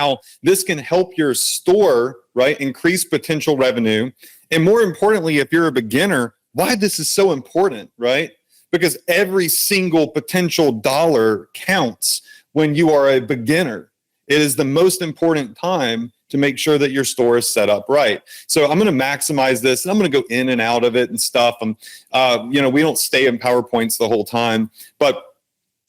how this can help your store, right, increase potential revenue. And more importantly, if you're a beginner, why this is so important, right? Because every single potential dollar counts when you are a beginner. It is the most important time to make sure that your store is set up right. So I'm going to maximize this, and I'm going to go in and out of it and stuff. We don't stay in PowerPoints the whole time, but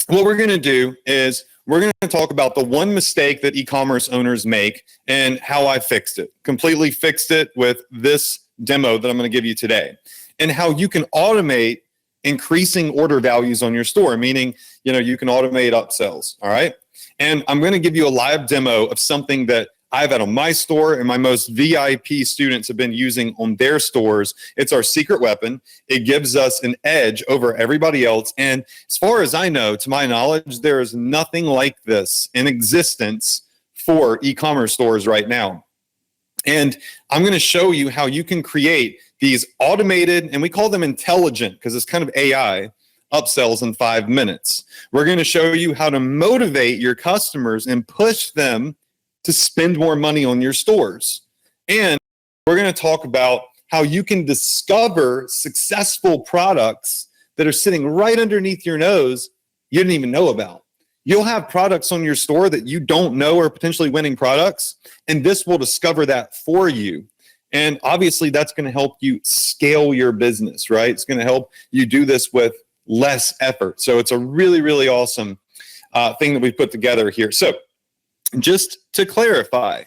what we're going to do is we're going to talk about the one mistake that e-commerce owners make and how I fixed it. Completely fixed it with this demo that I'm going to give you today, and how you can automate increasing order values on your store, meaning, you can automate upsells. All right. And I'm going to give you a live demo of something that I've had on my store and my most VIP students have been using on their stores. It's our secret weapon. It gives us an edge over everybody else. And as far as I know, to my knowledge, there is nothing like this in existence for e-commerce stores right now. And I'm going to show you how you can create these automated, and we call them intelligent because it's kind of AI, upsells in 5 minutes. We're going to show you how to motivate your customers and push them to spend more money on your stores. And we're going to talk about how you can discover successful products that are sitting right underneath your nose you didn't even know about. You'll have products on your store that you don't know are potentially winning products, and this will discover that for you. And obviously that's going to help you scale your business, right? It's going to help you do this with less effort. So it's a really, really awesome thing that we put together here. So just to clarify,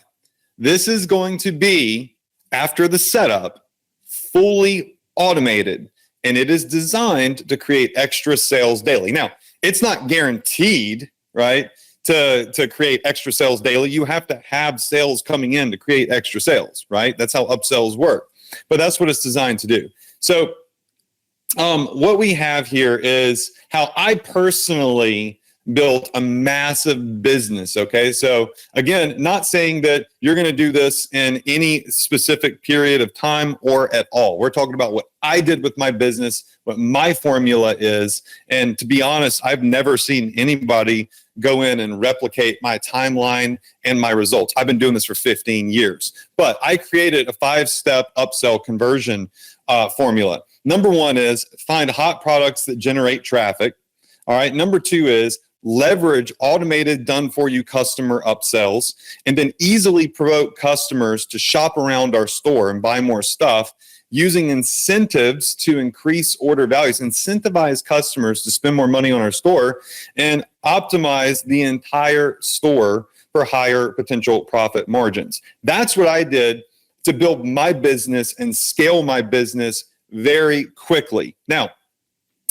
this is going to be, after the setup, fully automated, and it is designed to create extra sales daily. Now, it's not guaranteed, right, to create extra sales daily. You have to have sales coming in to create extra sales, right? That's how upsells work. But that's what it's designed to do. So what we have here is how I personally built a massive business, okay? So again, not saying that you're going to do this in any specific period of time or at all. We're talking about what I did with my business, what my formula is. And to be honest, I've never seen anybody go in and replicate my timeline and my results. I've been doing this for 15 years, but I created a 5-step upsell conversion formula. Number 1 is find hot products that generate traffic. All right. Number 2 is leverage automated done-for-you customer upsells, and then easily provoke customers to shop around our store and buy more stuff using incentives to increase order values, incentivize customers to spend more money on our store, and optimize the entire store for higher potential profit margins. That's what I did to build my business and scale my business very quickly. Now,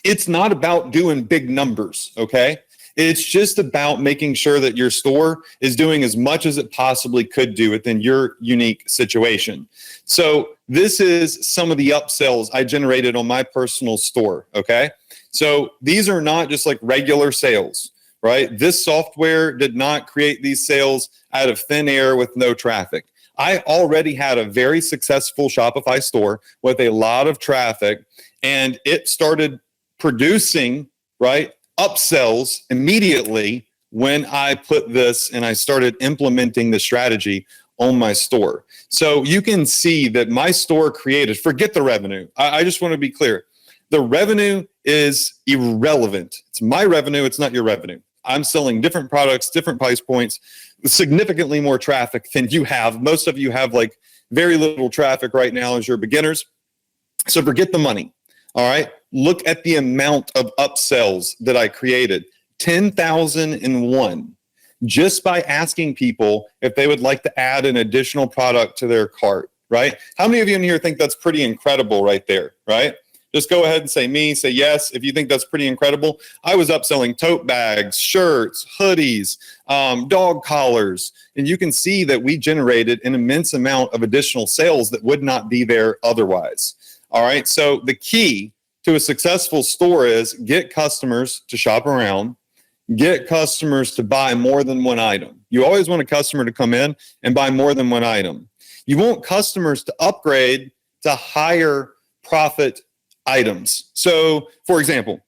it's not about doing big numbers, okay? It's just about making sure that your store is doing as much as it possibly could do within your unique situation. So this is some of the upsells I generated on my personal store, okay? So these are not just like regular sales, right? This software did not create these sales out of thin air with no traffic. I already had a very successful Shopify store with a lot of traffic, and it started producing, right, upsells immediately when I put this and I started implementing the strategy on my store. So you can see that my store created, forget the revenue. I just want to be clear. The revenue is irrelevant. It's my revenue. It's not your revenue. I'm selling different products, different price points, significantly more traffic than you have. Most of you have like very little traffic right now as your beginners. So forget the money. All right. Look at the amount of upsells that I created. 10,001 just by asking people if they would like to add an additional product to their cart, right? How many of you in here think that's pretty incredible right there, right? Just go ahead and say yes if you think that's pretty incredible. I was upselling tote bags, shirts, hoodies, dog collars, and you can see that we generated an immense amount of additional sales that would not be there otherwise. All right, so the key to a successful store is get customers to shop around, get customers to buy more than one item. You always want a customer to come in and buy more than one item. You want customers to upgrade to higher profit items. So, for example,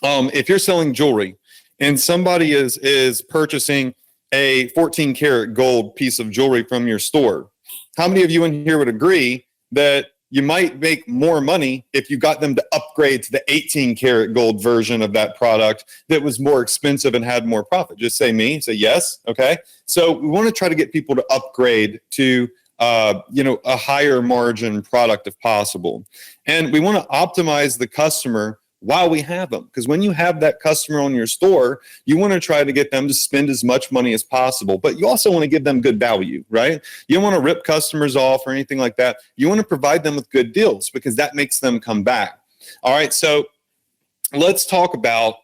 if you're selling jewelry and somebody is purchasing a 14 karat gold piece of jewelry from your store. How many of you in here would agree that you might make more money if you got them to upgrade to the 18 karat gold version of that product that was more expensive and had more profit? Just say me, say yes. Okay. So we want to try to get people to upgrade to a higher margin product if possible. And we want to optimize the customer while we have them. Because when you have that customer on your store, you want to try to get them to spend as much money as possible. But you also want to give them good value, right? You don't want to rip customers off or anything like that. You want to provide them with good deals because that makes them come back. All right, so let's talk about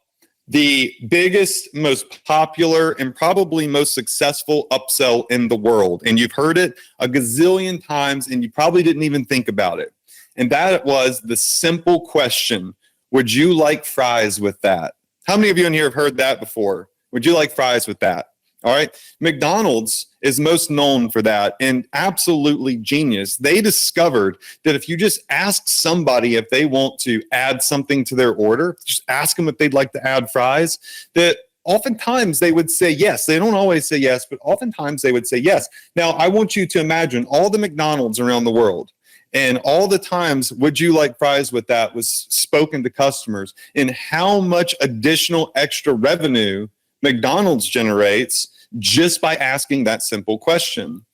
the biggest, most popular, and probably most successful upsell in the world. And you've heard it a gazillion times, and you probably didn't even think about it. And that was the simple question: would you like fries with that? How many of you in here have heard that before? Would you like fries with that? All right. McDonald's is most known for that, and absolutely genius. They discovered that if you just ask somebody if they want to add something to their order, just ask them if they'd like to add fries, that oftentimes they would say yes. They don't always say yes, but oftentimes they would say yes. Now, I want you to imagine all the McDonald's around the world. And all the times, would you like fries with that, was spoken to customers, and how much additional extra revenue McDonald's generates just by asking that simple question.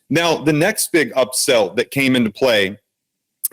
Now, the next big upsell that came into play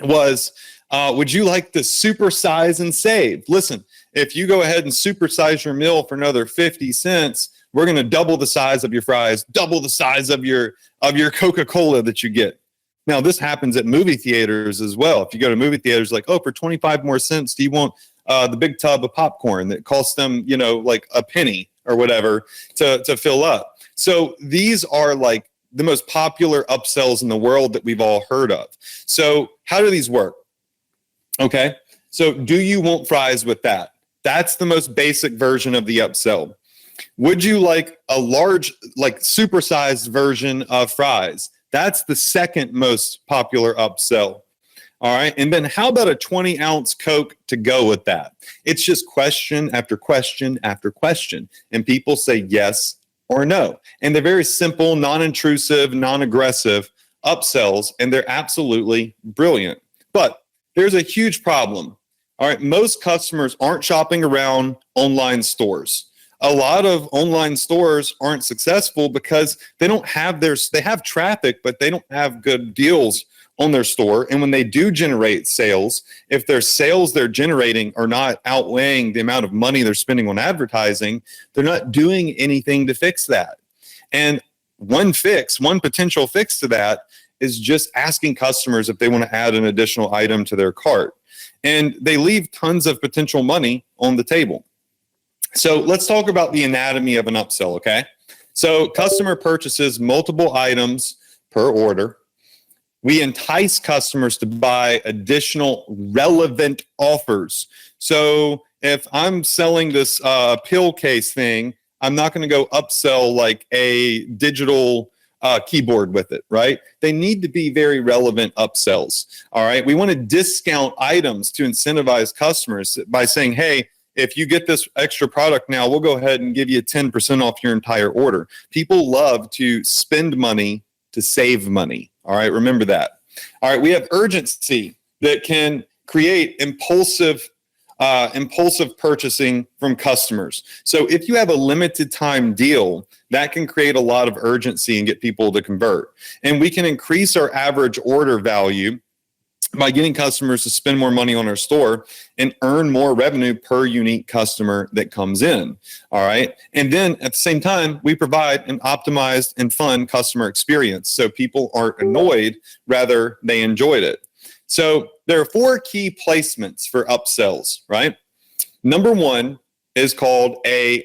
was, would you like to supersize and save? Listen, if you go ahead and supersize your meal for another 50 cents, we're going to double the size of your fries, double the size of your Coca-Cola that you get. Now, this happens at movie theaters as well. If you go to movie theaters, like, oh, for 25 more cents, do you want the big tub of popcorn that costs them, like a penny or whatever to fill up? So these are like the most popular upsells in the world that we've all heard of. So how do these work? Okay, so do you want fries with that? That's the most basic version of the upsell. Would you like a large, like supersized version of fries? That's the second most popular upsell. All right. And then how about a 20-ounce Coke to go with that? It's just question after question after question. And people say yes or no. And they're very simple, non-intrusive, non-aggressive upsells, and they're absolutely brilliant. But there's a huge problem. All right. Most customers aren't shopping around online stores. A lot of online stores aren't successful because they don't have they have traffic, but they don't have good deals on their store. And when they do generate sales, if their sales they're generating are not outweighing the amount of money they're spending on advertising, they're not doing anything to fix that. And one potential fix to that is just asking customers if they want to add an additional item to their cart. And they leave tons of potential money on the table. So let's talk about the anatomy of an upsell, okay? So customer purchases multiple items per order. We entice customers to buy additional relevant offers. So if I'm selling this pill case thing, I'm not going to go upsell like a digital keyboard with it, right? They need to be very relevant upsells, all right? We want to discount items to incentivize customers by saying, hey, if you get this extra product now, we'll go ahead and give you 10% off your entire order. People love to spend money to save money. All right, remember that. All right, we have urgency that can create impulsive purchasing from customers. So if you have a limited time deal, that can create a lot of urgency and get people to convert. And we can increase our average order value by getting customers to spend more money on our store and earn more revenue per unique customer that comes in. All right. And then at the same time, we provide an optimized and fun customer experience. So people aren't annoyed, rather they enjoyed it. So there are 4 key placements for upsells, right? Number 1 is called a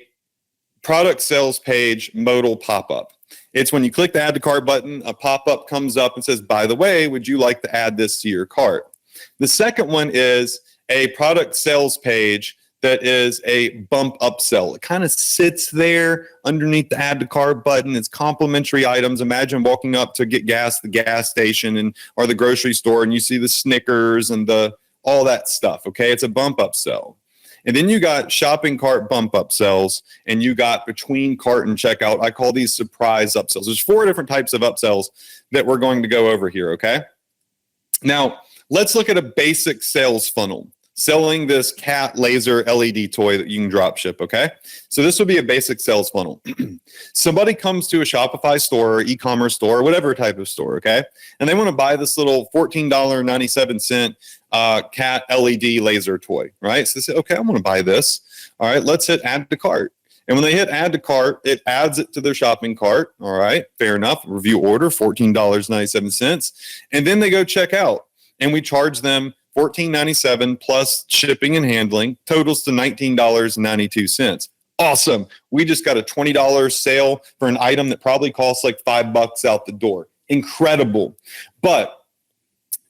product sales page modal pop-up. It's when you click the add to cart button, a pop-up comes up and says, by the way, would you like to add this to your cart? The second one is a product sales page that is a bump upsell. It kind of sits there underneath the add to cart button. It's complimentary items. Imagine walking up to get gas at the gas station or the grocery store, and you see the Snickers and all that stuff. Okay, it's a bump upsell. And then you got shopping cart bump upsells, and you got between cart and checkout. I call these surprise upsells. There's 4 different types of upsells that we're going to go over here, okay? Now, let's look at a basic sales funnel. Selling this cat laser LED toy that you can drop ship, okay? So this would be a basic sales funnel. Somebody comes to a Shopify store or e-commerce store or whatever type of store, okay? And they want to buy this little $14.97 cat LED laser toy, right? So they say, okay, I want to buy this. All right, let's hit add to cart. And when they hit add to cart, it adds it to their shopping cart. All right, fair enough. Review order, $14.97. And then they go check out. And we charge them $14.97 plus shipping and handling, totals to $19.92. Awesome. We just got a $20 sale for an item that probably costs like $5 out the door. Incredible. But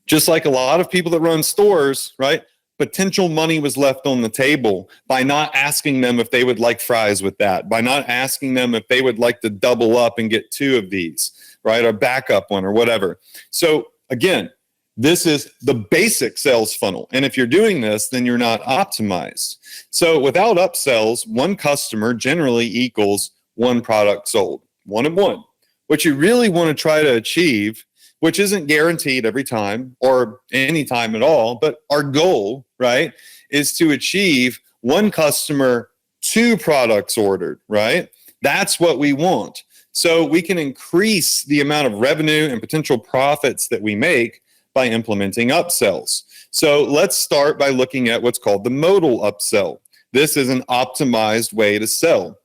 just like a lot of people that run stores, right? Potential money was left on the table by not asking them if they would like fries with that, by not asking them if they would like to double up and get 2 of these, right? A backup one or whatever. So again, this is the basic sales funnel. And if you're doing this, then you're not optimized. So without upsells, 1 customer generally equals 1 product sold, 1 and 1. What you really want to try to achieve, which isn't guaranteed every time or any time at all, but our goal, right, is to achieve 1 customer, 2 products ordered, right? That's what we want. So we can increase the amount of revenue and potential profits that we make by implementing upsells. So let's start by looking at what's called the modal upsell. This is an optimized way to sell.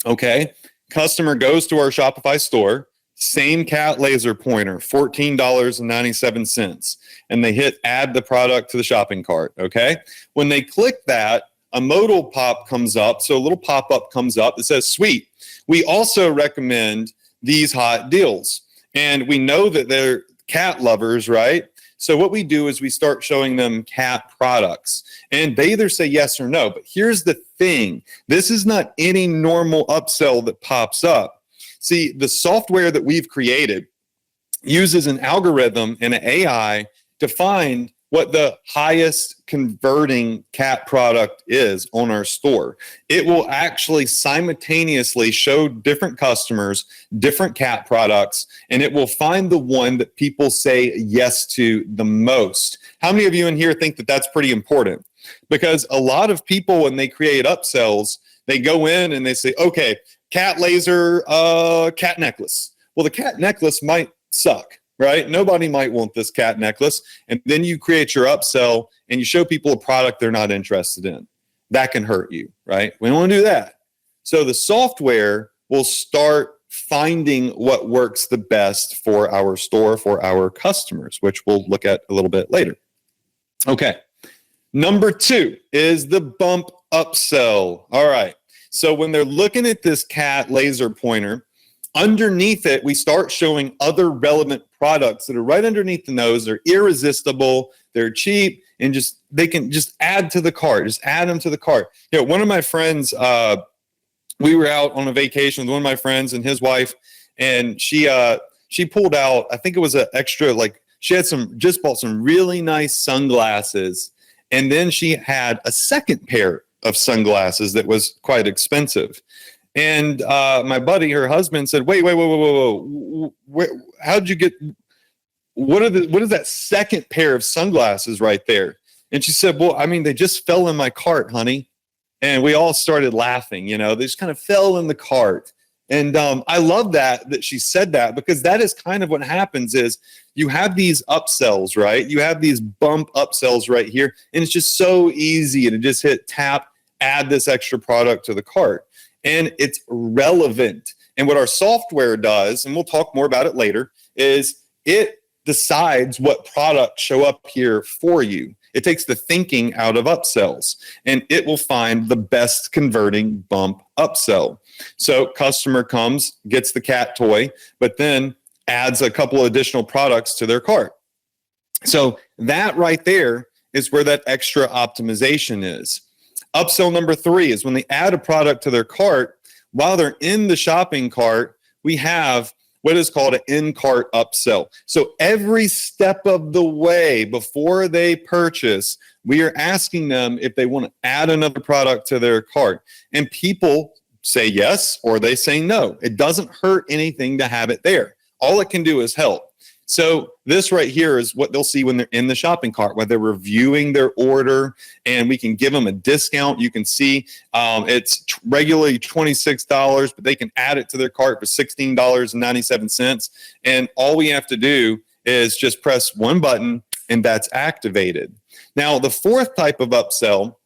Okay, customer goes to our Shopify store, same cat laser pointer, $14.97, and they hit add the product to the shopping cart, okay? When they click that, a modal pop comes up, so a little pop-up comes up that says, sweet, we also recommend these hot deals. And we know that they're cat lovers, right? So what we do is we start showing them cat products, and they either say yes or no. But here's the thing. This is not any normal upsell that pops up. See, the software that we've created uses an algorithm and an AI to find what the highest converting cat product is on our store. It will actually simultaneously show different customers different cat products, and it will find the one that people say yes to the most. How many of you in here think that that's pretty important? Because a lot of people, when they create upsells, they go in and they say, okay, cat laser, cat necklace. Well, the cat necklace might suck, right? Nobody might want this cat necklace. And then you create your upsell and you show people a product they're not interested in. That can hurt you, right? We don't want to do that. So the software will start finding what works the best for our store, for our customers, which we'll look at a little bit later. Okay. Number 2 is the bump upsell. All right. So when they're looking at this cat laser pointer, underneath it, we start showing other relevant products that are right underneath the nose. They're irresistible, they're cheap, and they can just add to the cart. Just add them to the cart. You know, one of my friends, we were out on a vacation with one of my friends and his wife, and she pulled out, I think it was an extra, like she had just bought some really nice sunglasses, and then she had a second pair of sunglasses that was quite expensive. And my buddy, her husband, said, wait, how'd you get, what is that second pair of sunglasses right there? And she said, well, I mean, they just fell in my cart, honey. And we all started laughing, they just kind of fell in the cart. And I love that she said that, because that is kind of what happens is you have these upsells, right? You have these bump upsells right here. And it's just so easy to just hit tap, add this extra product to the cart. And it's relevant. And what our software does, and we'll talk more about it later, is it decides what products show up here for you. It takes the thinking out of upsells, and it will find the best converting bump upsell. So customer comes, gets the cat toy, but then adds a couple of additional products to their cart. So that right there is where that extra optimization is. Upsell number 3 is when they add a product to their cart, while they're in the shopping cart, we have what is called an in-cart upsell. So every step of the way before they purchase, we are asking them if they want to add another product to their cart. And people say yes or they say no. It doesn't hurt anything to have it there. All it can do is help. So this right here is what they'll see when they're in the shopping cart, when they're reviewing their order, and we can give them a discount. You can see it's regularly $26, but they can add it to their cart for $16.97. And all we have to do is just press one button and that's activated. Now, the fourth type of upsell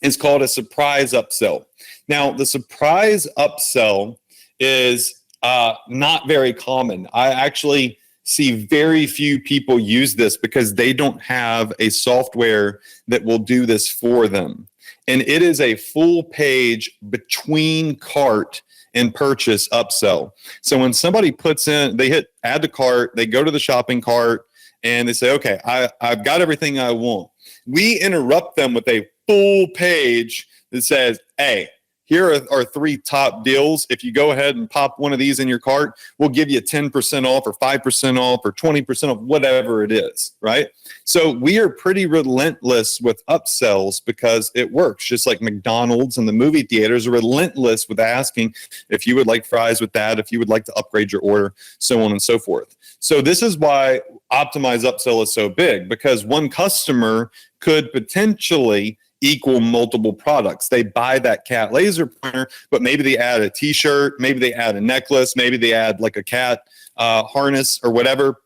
is called a surprise upsell. Now, the surprise upsell is not very common. I actually see very few people use this because they don't have a software that will do this for them. And it is a full page between cart and purchase upsell. So when somebody puts in, they hit add to cart, they go to the shopping cart and they say, okay, I've got everything I want. We interrupt them with a full page that says, hey, here are 3 top deals. If you go ahead and pop one of these in your cart, we'll give you 10% off or 5% off or 20% off, whatever it is, right? So we are pretty relentless with upsells because it works. Just like McDonald's and the movie theaters are relentless with asking if you would like fries with that, if you would like to upgrade your order, so on and so forth. So this is why Optimize Upsell is so big, because one customer could potentially equal multiple products. They buy that cat laser pointer, but maybe they add a t-shirt, maybe they add a necklace, maybe they add like a cat harness or whatever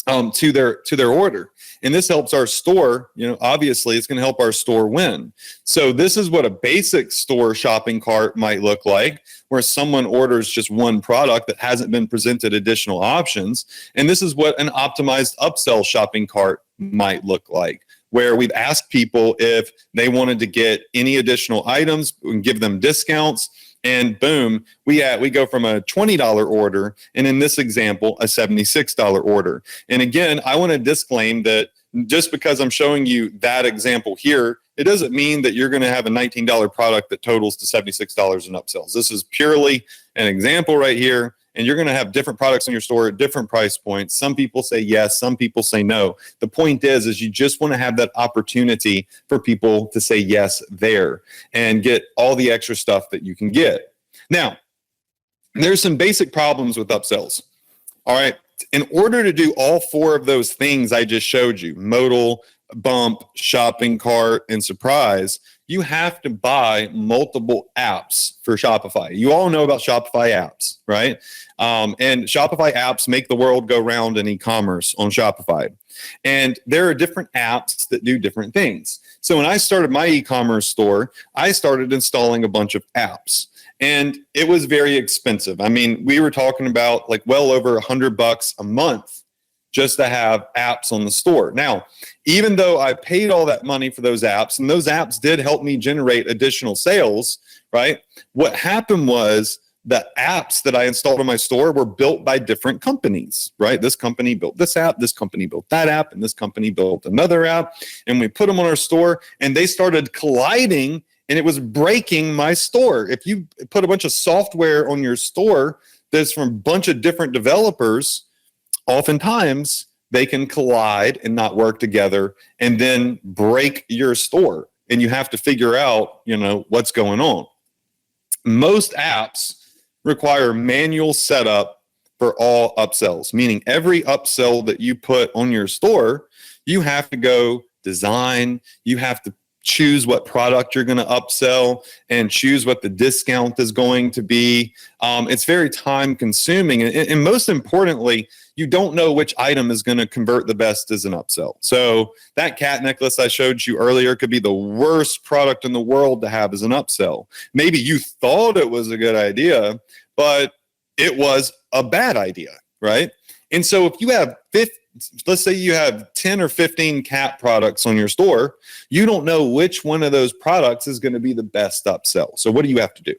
to their order. And this helps our store, obviously it's going to help our store win. So this is what a basic store shopping cart might look like, where someone orders just one product that hasn't been presented additional options. And this is what an optimized upsell shopping cart might look like, where we've asked people if they wanted to get any additional items and give them discounts. And boom, we go from a $20 order, and in this example, a $76 order. And again, I want to disclaim that just because I'm showing you that example here, it doesn't mean that you're going to have a $19 product that totals to $76 in upsells. This is purely an example right here. And you're going to have different products in your store at different price points. Some people say yes, some people say no. The point is you just want to have that opportunity for people to say yes there and get all the extra stuff that you can get. Now, there's some basic problems with upsells. All right. In order to do all 4 of those things I just showed you, modal, bump, shopping cart, and surprise, you have to buy multiple apps for Shopify. You all know about Shopify apps, right? And Shopify apps make the world go round in e-commerce on Shopify. And there are different apps that do different things. So when I started my e-commerce store, I started installing a bunch of apps. And it was very expensive. I mean, we were talking about like well over $100 a month just to have apps on the store. Now, even though I paid all that money for those apps, and those apps did help me generate additional sales, right? What happened was the apps that I installed on my store were built by different companies, right? This company built this app, this company built that app, and this company built another app. And we put them on our store, and they started colliding, and it was breaking my store. If you put a bunch of software on your store that's from a bunch of different developers, oftentimes they can collide and not work together and then break your store. And you have to figure out, what's going on. Most apps require manual setup for all upsells, meaning every upsell that you put on your store, you have to go design, you have to choose what product you're going to upsell and choose what the discount is going to be. It's very time consuming. And most importantly, you don't know which item is going to convert the best as an upsell. So that cat necklace I showed you earlier could be the worst product in the world to have as an upsell. Maybe you thought it was a good idea, but it was a bad idea, right? And so if you have let's say you have 10 or 15 cat products on your store, you don't know which one of those products is going to be the best upsell. So what do you have to do?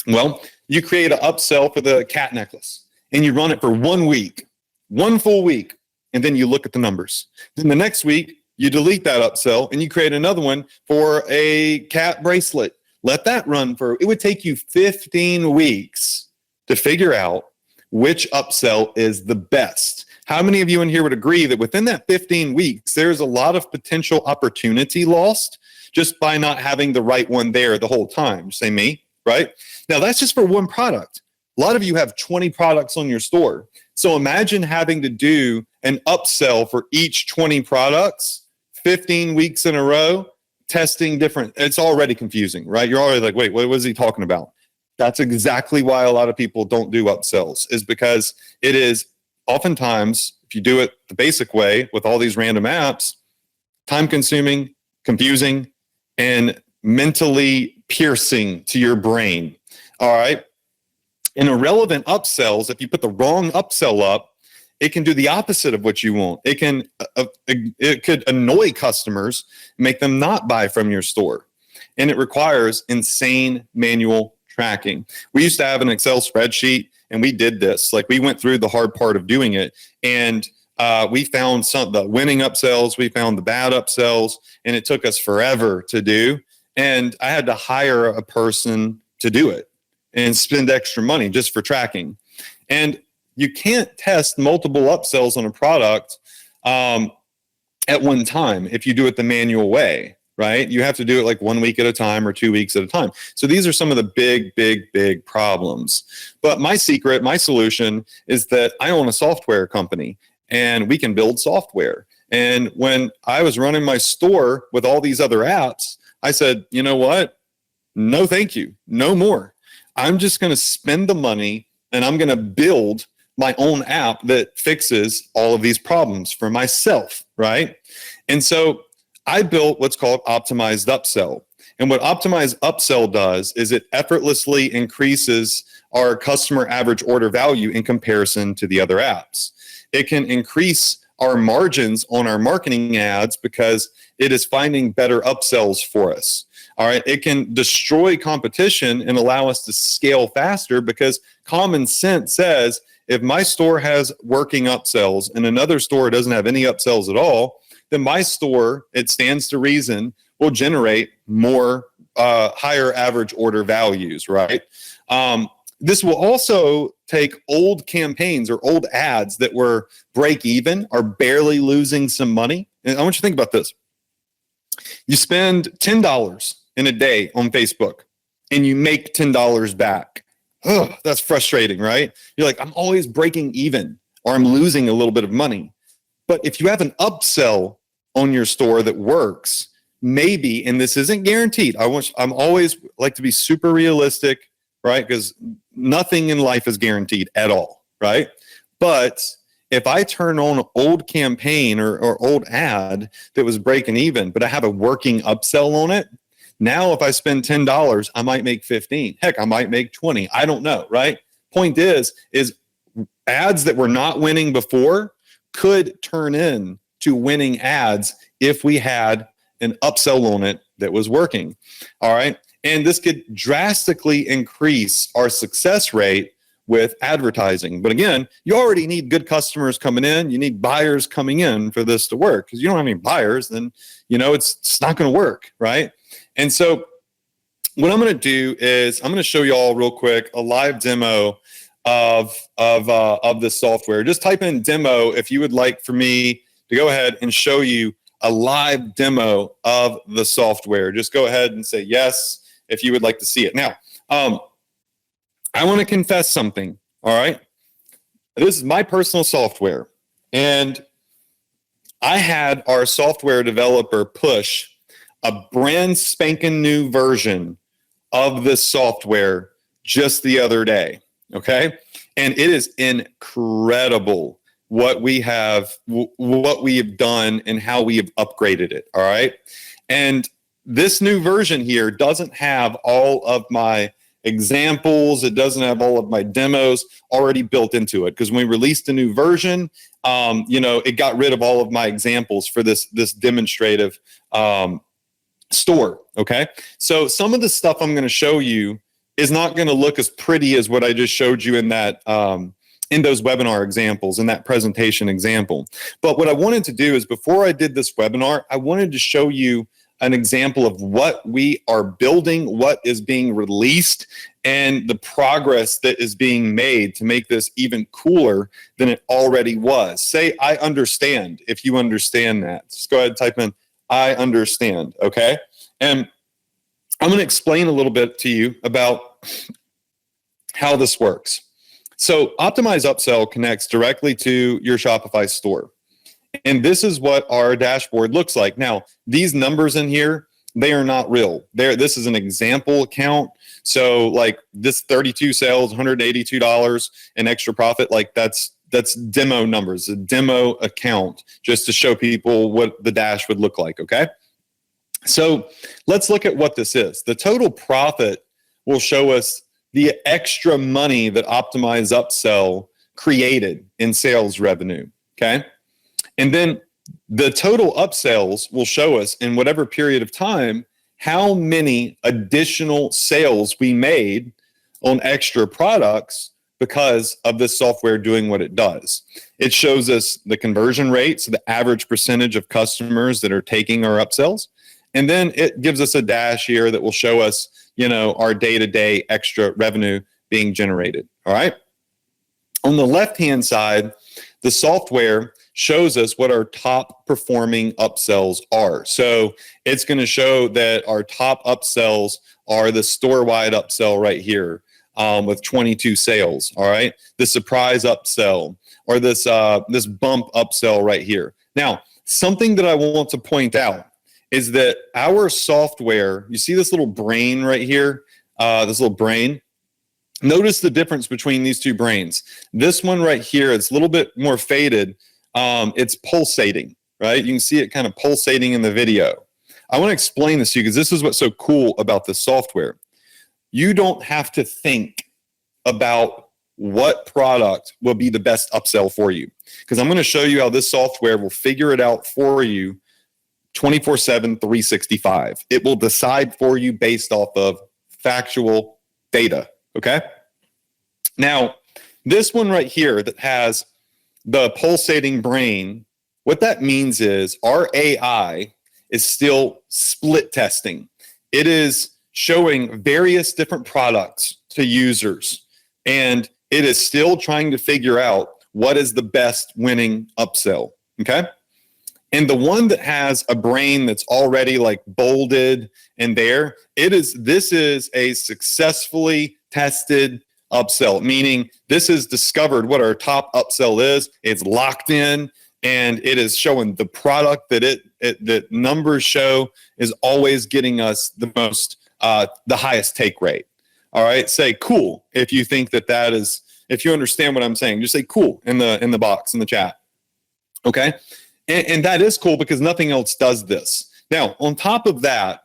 Well, you create an upsell for the cat necklace and you run it for 1 week, 1 full week, and then you look at the numbers. Then the next week, you delete that upsell and you create another one for a cat bracelet. Let that run it would take you 15 weeks to figure out which upsell is the best. How many of you in here would agree that within that 15 weeks, there's a lot of potential opportunity lost just by not having the right one there the whole time? Say me, right? Now, that's just for one product. A lot of you have 20 products on your store. So imagine having to do an upsell for each 20 products, 15 weeks in a row, testing different. It's already confusing, right? You're already like, wait, what was he talking about? That's exactly why a lot of people don't do upsells, is because it is oftentimes, if you do it the basic way with all these random apps, time consuming, confusing, and mentally piercing to your brain. All right. In irrelevant upsells, if you put the wrong upsell up, it can do the opposite of what you want. It could annoy customers, make them not buy from your store. And it requires insane manual tracking. We used to have an Excel spreadsheet, and we did this. Like, we went through the hard part of doing it, and we found the winning upsells, we found the bad upsells, and it took us forever to do. And I had to hire a person to do it and spend extra money just for tracking. And you can't test multiple upsells on a product at one time if you do it the manual way, right? You have to do it like 1 week at a time or 2 weeks at a time. So these are some of the big problems. But my secret, my solution is that I own a software company, and we can build software. And when I was running my store with all these other apps, I said, you know what? No, thank you. No more. I'm just going to spend the money, and I'm going to build my own app that fixes all of these problems for myself, right? And so I built what's called Optimized Upsell. And what Optimized Upsell does is it effortlessly increases our customer average order value in comparison to the other apps. It can increase our margins on our marketing ads because it is finding better upsells for us. All right. It can destroy competition and allow us to scale faster because common sense says if my store has working upsells and another store doesn't have any upsells at all, then my store, it stands to reason, will generate more higher average order values, right? This will also take old campaigns or old ads that were break even or barely losing some money. And I want you to think about this. You spend $10 in a day on Facebook and you make $10 back. Ugh, that's frustrating, right? You're like, I'm always breaking even or I'm losing a little bit of money. But if you have an upsell on your store that works, maybe, and this isn't guaranteed. I'm always like to be super realistic, right? Because nothing in life is guaranteed at all, right? But if I turn on an old campaign or old ad that was breaking even, but I have a working upsell on it, now if I spend $10, I might make 15. Heck, I might make 20. I don't know, right? Point is ads that were not winning before could turn in to winning ads if we had an upsell on it that was working. All right. And this could drastically increase our success rate with advertising. But again, you already need good customers coming in. You need buyers coming in for this to work. Because you don't have any buyers, then it's not going to work, right? And so what I'm going to do is I'm going to show you all real quick a live demo of this software. Just type in demo if you would like for me to go ahead and show you a live demo of the software. Just go ahead and say yes if you would like to see it. Now, I want to confess something, all right? This is my personal software, and I had our software developer push a brand spanking new version of this software just the other day, okay? And it is incredible what we have done and how we have upgraded it, all right? And this new version here doesn't have all of my examples. It doesn't have all of my demos already built into it because when we released a new version, it got rid of all of my examples for this demonstrative store, okay? So some of the stuff I'm going to show you is not going to look as pretty as what I just showed you in that in those webinar examples, in that presentation example. But what I wanted to do is before I did this webinar, I wanted to show you an example of what we are building, what is being released, and the progress that is being made to make this even cooler than it already was. Say, I understand, if you understand that. Just go ahead and type in, I understand, okay? And I'm going to explain a little bit to you about how this works. So Optimize Upsell connects directly to your Shopify store. And this is what our dashboard looks like. Now, these numbers in here, they are not real. This is an example account. So like this 32 sales, $182 in extra profit, like that's demo numbers, a demo account, just to show people what the dash would look like, okay? So let's look at what this is. The total profit will show us the extra money that Optimize Upsell created in sales revenue, okay? And then the total upsells will show us in whatever period of time how many additional sales we made on extra products because of this software doing what it does. It shows us the conversion rate, so the average percentage of customers that are taking our upsells. And then it gives us a dash here that will show us, our day-to-day extra revenue being generated, all right? On the left-hand side, the software shows us what our top performing upsells are. So it's going to show that our top upsells are the store-wide upsell right here with 22 sales, all right? The surprise upsell or this bump upsell right here. Now, something that I want to point out is that our software, you see this little brain right here, this little brain? Notice the difference between these two brains. This one right here, it's a little bit more faded. It's pulsating, right? You can see it kind of pulsating in the video. I want to explain this to you because this is what's so cool about this software. You don't have to think about what product will be the best upsell for you, because I'm going to show you how this software will figure it out for you 24/7, 365. It will decide for you based off of factual data, okay? Now, this one right here that has the pulsating brain, what that means is our AI is still split testing. It is showing various different products to users, and it is still trying to figure out what is the best winning upsell, okay? And the one that has a brain that's already like bolded and this is a successfully tested upsell, meaning this has discovered what our top upsell is. It's locked in, and it is showing the product that numbers show is always getting us the most, the highest take rate. All right, say cool if you think that is, if you understand what I'm saying. Just say cool in the box in the chat. Okay. And that is cool because nothing else does this. Now, on top of that,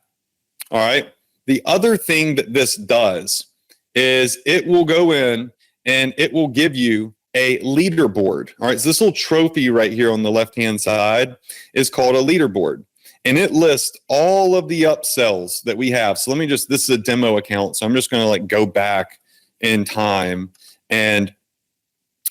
all right, the other thing that this does is it will go in and it will give you a leaderboard. All right, so this little trophy right here on the left-hand side is called a leaderboard. And it lists all of the upsells that we have. So this is a demo account. So I'm just going to go back in time, and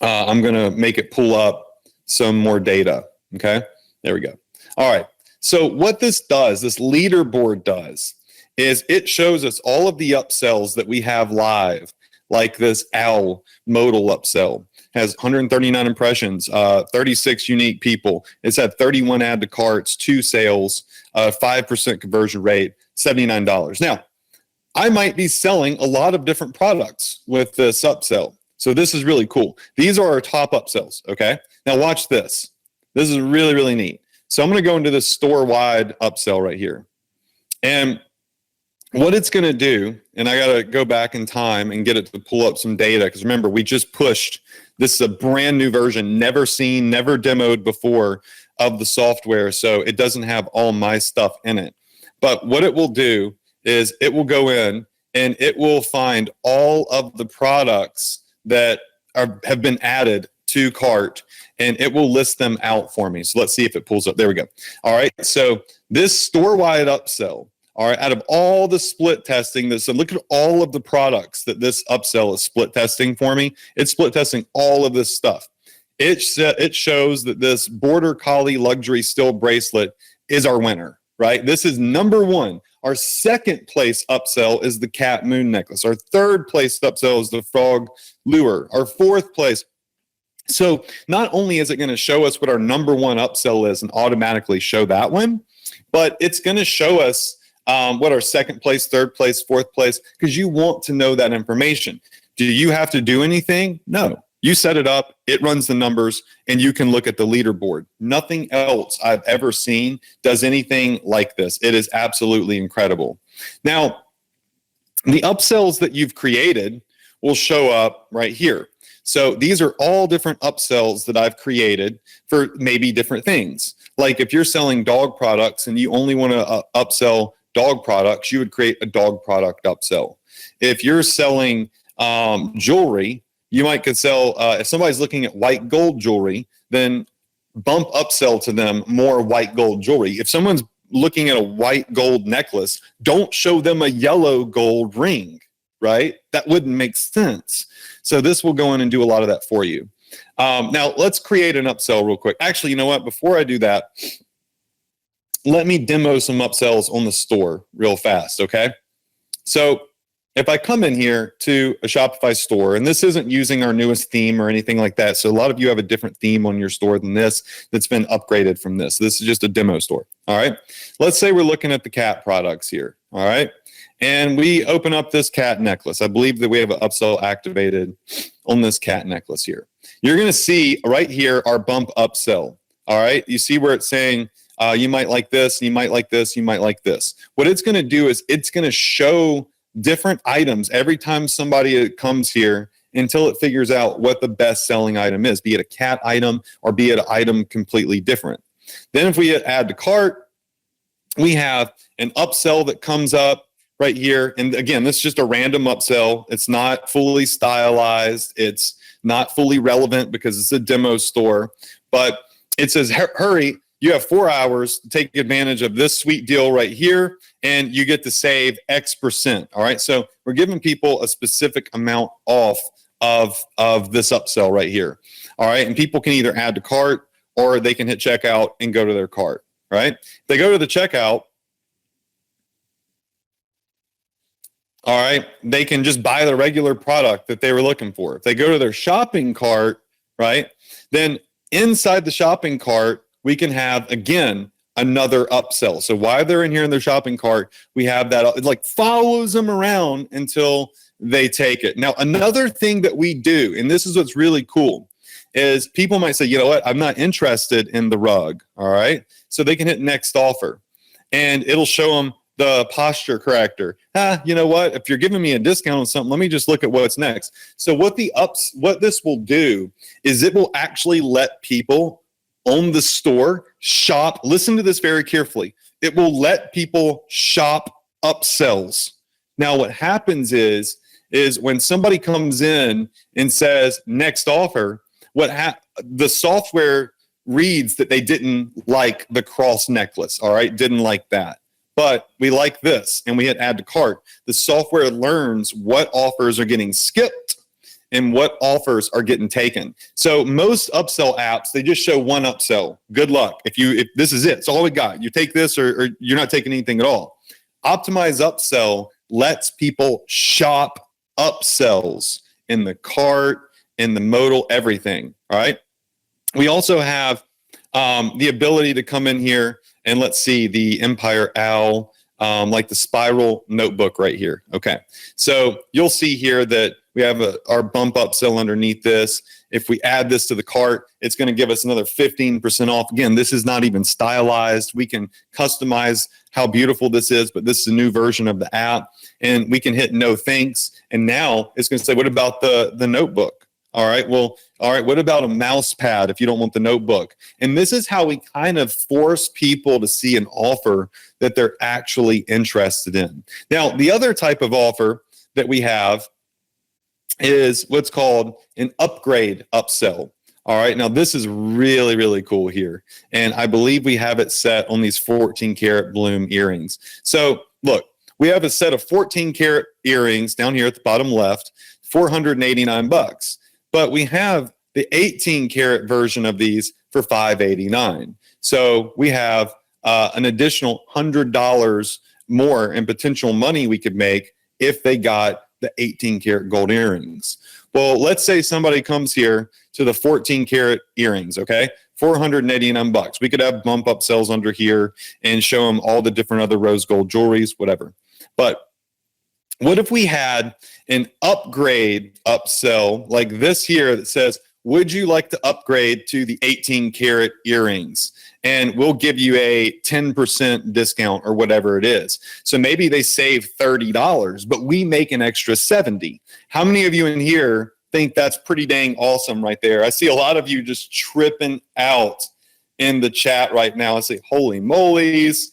I'm going to make it pull up some more data. Okay, there we go. All right, so what this leaderboard does, is it shows us all of the upsells that we have live, like this OWL modal upsell. Has 139 impressions, 36 unique people. It's had 31 add to carts, 2 sales, 5% conversion rate, $79. Now, I might be selling a lot of different products with this upsell. So this is really cool. These are our top upsells, okay? Now watch this. This is really, really neat. So I'm going to go into this store-wide upsell right here. And what it's going to do, and I got to go back in time and get it to pull up some data, because remember, we just pushed, this is a brand new version, never seen, never demoed before of the software, so it doesn't have all my stuff in it. But what it will do is it will go in and it will find all of the products that have been added to cart, and it will list them out for me. So let's see if it pulls up. There we go. All right, so this store-wide upsell, all right, out of all the split testing, so look at all of the products that this upsell is split testing for me. It's split testing all of this stuff. It shows that this Border Collie Luxury Steel Bracelet is our winner, right? This is number one. Our second place upsell is the cat moon necklace. Our third place upsell is the frog lure. Our fourth place. So not only is it going to show us what our number one upsell is and automatically show that one, but it's going to show us what our second place, third place, fourth place, because you want to know that information. Do you have to do anything? No. You set it up, it runs the numbers, and you can look at the leaderboard. Nothing else I've ever seen does anything like this. It is absolutely incredible. Now, the upsells that you've created will show up right here. So these are all different upsells that I've created for maybe different things. Like if you're selling dog products and you only want to upsell dog products, you would create a dog product upsell. If you're selling jewelry, you might could sell, if somebody's looking at white gold jewelry, then bump upsell to them more white gold jewelry. If someone's looking at a white gold necklace, don't show them a yellow gold ring, right? That wouldn't make sense. So this will go in and do a lot of that for you. Now let's create an upsell real quick. Actually, you know what? Before I do that, let me demo some upsells on the store real fast, okay? So if I come in here to a Shopify store, and this isn't using our newest theme or anything like that, so a lot of you have a different theme on your store than this that's been upgraded from this. This is just a demo store, all right? Let's say we're looking at the cat products here, all right? And we open up this cat necklace. I believe that we have an upsell activated on this cat necklace here. You're going to see right here our bump upsell, all right? You see where it's saying, you might like this, you might like this, you might like this. What it's going to do is it's going to show different items every time somebody comes here until it figures out what the best selling item is, be it a cat item or be it an item completely different. Then if we hit add to cart, we have an upsell that comes up right here. And again, this is just a random upsell. It's not fully stylized. It's not fully relevant because it's a demo store, but it says, hurry, you have 4 hours to take advantage of this sweet deal right here, and you get to save X%. All right, so we're giving people a specific amount off of this upsell right here. All right, and people can either add to cart or they can hit checkout and go to their cart. Right? If they go to the checkout, all right, they can just buy the regular product that they were looking for. If they go to their shopping cart, right, then inside the shopping cart, we can have, again, another upsell. So while they're in here in their shopping cart, we have that, it like follows them around until they take it. Now, another thing that we do, and this is what's really cool, is people might say, you know what, I'm not interested in the rug, all right? So they can hit next offer, and it'll show them the posture corrector. You know what, if you're giving me a discount on something, let me just look at what's next. So what this will do is it will actually let people on the store shop. Listen to this very carefully. It will let people shop upsells. Now, what happens is when somebody comes in and says next offer, the software reads that they didn't like the cross necklace, all right? Didn't like that. But we like this, and we hit add to cart. The software learns what offers are getting skipped and what offers are getting taken. So most upsell apps, they just show one upsell. Good luck. If this is it, it's all we got. You take this or you're not taking anything at all. Optimize Upsell lets people shop upsells in the cart, in the modal, everything, all right? We also have the ability to come in here and let's see the Empire Owl, like the spiral notebook right here. Okay, so you'll see here that we have our bump upsell underneath this. If we add this to the cart, it's going to give us another 15% off. Again, this is not even stylized. We can customize how beautiful this is, but this is a new version of the app, and we can hit no thanks. And now it's going to say, what about the notebook? All right, well, all right, what about a mouse pad if you don't want the notebook? And this is how we kind of force people to see an offer that they're actually interested in. Now, the other type of offer that we have is what's called an upgrade upsell. All right, now this is really, really cool here. And I believe we have it set on these 14 karat bloom earrings. So look, we have a set of 14 karat earrings down here at the bottom left, $489. But we have the 18 karat version of these for $589. So we have an additional $100 more in potential money we could make if they got the 18 karat gold earrings. Well, let's say somebody comes here to the 14 karat earrings, okay? $489. We could have bump upsells under here and show them all the different other rose gold jewelries, whatever. But what if we had an upgrade upsell like this here that says, would you like to upgrade to the 18 karat earrings? And we'll give you a 10% discount or whatever it is. So maybe they save $30, but we make an extra 70. How many of you in here think that's pretty dang awesome right there? I see a lot of you just tripping out in the chat right now. I say, holy molies,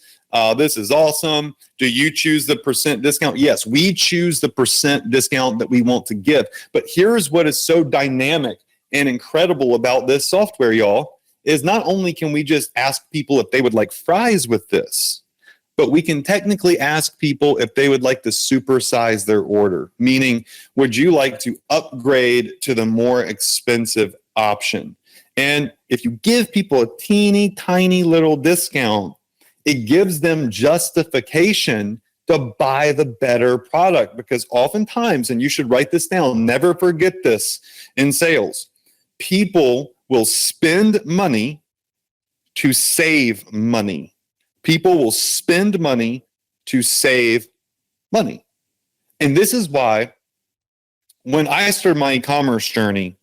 this is awesome. Do you choose the percent discount? Yes, we choose the percent discount that we want to give. But here's what is so dynamic and incredible about this software, y'all, is not only can we just ask people if they would like fries with this, but we can technically ask people if they would like to supersize their order, meaning, would you like to upgrade to the more expensive option? And if you give people a teeny tiny little discount, it gives them justification to buy the better product, because oftentimes, and you should write this down, never forget this in sales, people will spend money to save money. People will spend money to save money. And this is why when I started my e-commerce journey,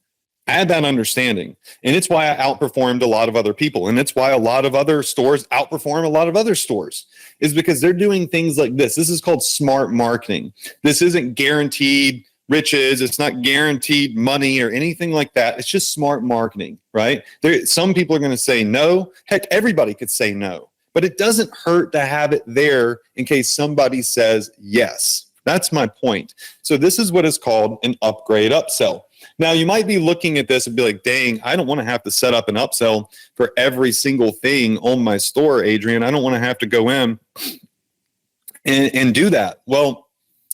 I had that understanding. And it's why I outperformed a lot of other people. And it's why a lot of other stores outperform a lot of other stores, is because they're doing things like this. This is called smart marketing. This isn't guaranteed riches. It's not guaranteed money or anything like that. It's just smart marketing, right? Some people are going to say no. Heck, everybody could say no. But it doesn't hurt to have it there in case somebody says yes. That's my point. So this is what is called an upgrade upsell. Now, you might be looking at this and be like, dang, I don't want to have to set up an upsell for every single thing on my store, Adrian. I don't want to have to go in and do that. Well,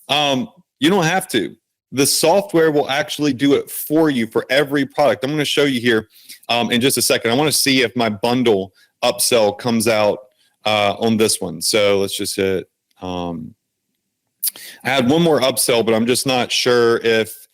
you don't have to. The software will actually do it for you for every product. I'm going to show you here in just a second. I want to see if my bundle upsell comes out on this one. So let's just hit. I had one more upsell, but I'm just not sure if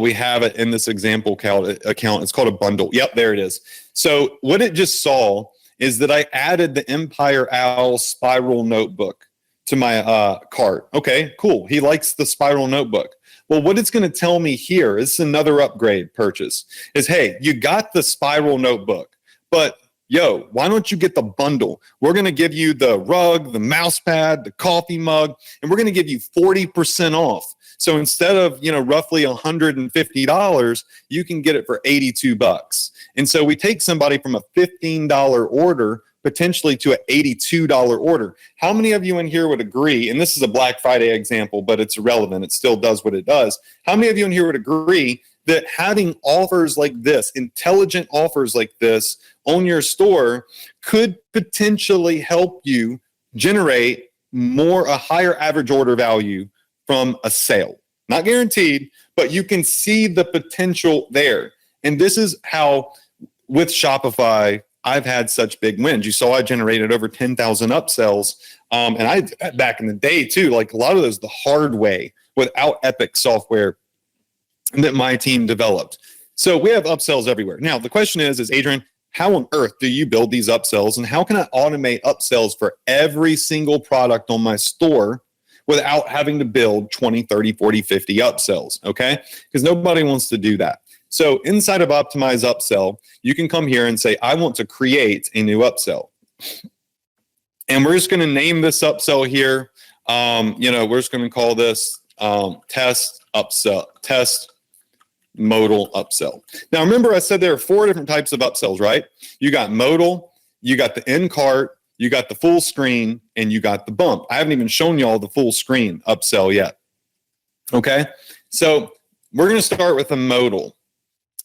we have it in this example account. It's called a bundle. Yep, there it is. So what it just saw is that I added the Empire Owl Spiral Notebook to my cart. Okay, cool. He likes the Spiral Notebook. Well, what it's going to tell me here is another upgrade purchase is, hey, you got the Spiral Notebook, but yo, why don't you get the bundle? We're going to give you the rug, the mouse pad, the coffee mug, and we're going to give you 40% off. So instead of, roughly $150, you can get it for $82. And so we take somebody from a $15 order potentially to an $82 order. How many of you in here would agree, and this is a Black Friday example, but it's irrelevant, it still does what it does. How many of you in here would agree that having offers like this, intelligent offers like this on your store could potentially help you generate a higher average order value from a sale? Not guaranteed, but you can see the potential there. And this is how, with Shopify, I've had such big wins. You saw I generated over 10,000 upsells. And I, back in the day too, like a lot of those the hard way without Epic software that my team developed. So we have upsells everywhere. Now, the question is Adrian, how on earth do you build these upsells? And how can I automate upsells for every single product on my store without having to build 20, 30, 40, 50 upsells, okay? Because nobody wants to do that. So inside of Optimize Upsell, you can come here and say, I want to create a new upsell. And we're just going to name this upsell here. We're just going to call this test modal upsell. Now, remember I said there are 4 different types of upsells, right? You got modal, you got the in-cart, you got the full screen, and you got the bump. I haven't even shown y'all the full screen upsell yet. Okay, so we're going to start with a modal.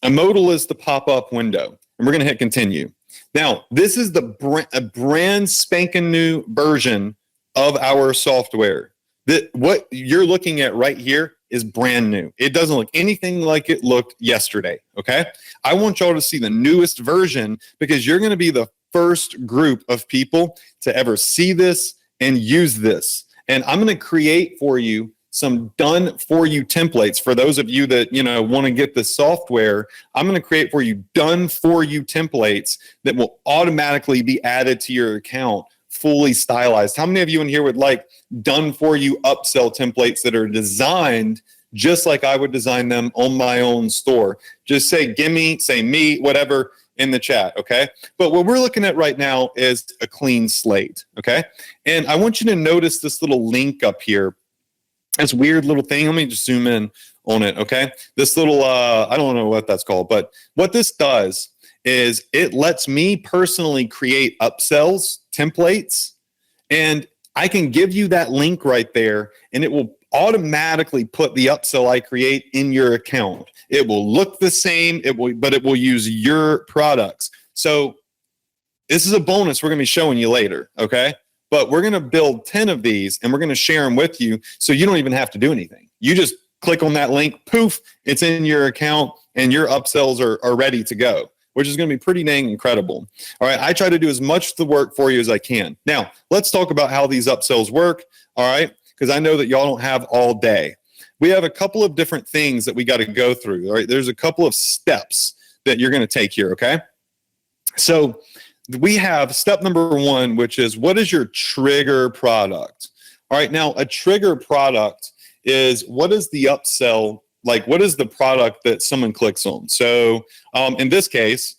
A modal is the pop-up window, and we're going to hit continue. Now, this is a brand spanking new version of our software. What you're looking at right here is brand new. It doesn't look anything like it looked yesterday, okay? I want y'all to see the newest version because you're going to be the first group of people to ever see this and use this. And I'm going to create for you some done for you templates. For those of you that, want to get the software, I'm going to create for you done for you templates that will automatically be added to your account, fully stylized. How many of you in here would like done for you upsell templates that are designed just like I would design them on my own store? Just say gimme, say me, whatever in the chat, okay? But what we're looking at right now is a clean slate, okay? And I want you to notice this little link up here. This weird little thing. Let me just zoom in on it, okay? This little, I don't know what that's called, but what this does is it lets me personally create upsells, templates, and I can give you that link right there, and it will automatically put the upsell I create in your account. It will look the same, but it will use your products. So this is a bonus we're going to be showing you later, okay? But we're going to build 10 of these, and we're going to share them with you, so you don't even have to do anything. You just click on that link, poof, it's in your account, and your upsells are ready to go, which is going to be pretty dang incredible. All right, I try to do as much of the work for you as I can. Now, let's talk about how these upsells work, all right? Because I know that y'all don't have all day. We have a couple of different things that we got to go through, all right? There's a couple of steps that you're going to take here, okay? So we have step number 1, which is, what is your trigger product? All right, now a trigger product is, what is the upsell, like what is the product that someone clicks on? So in this case,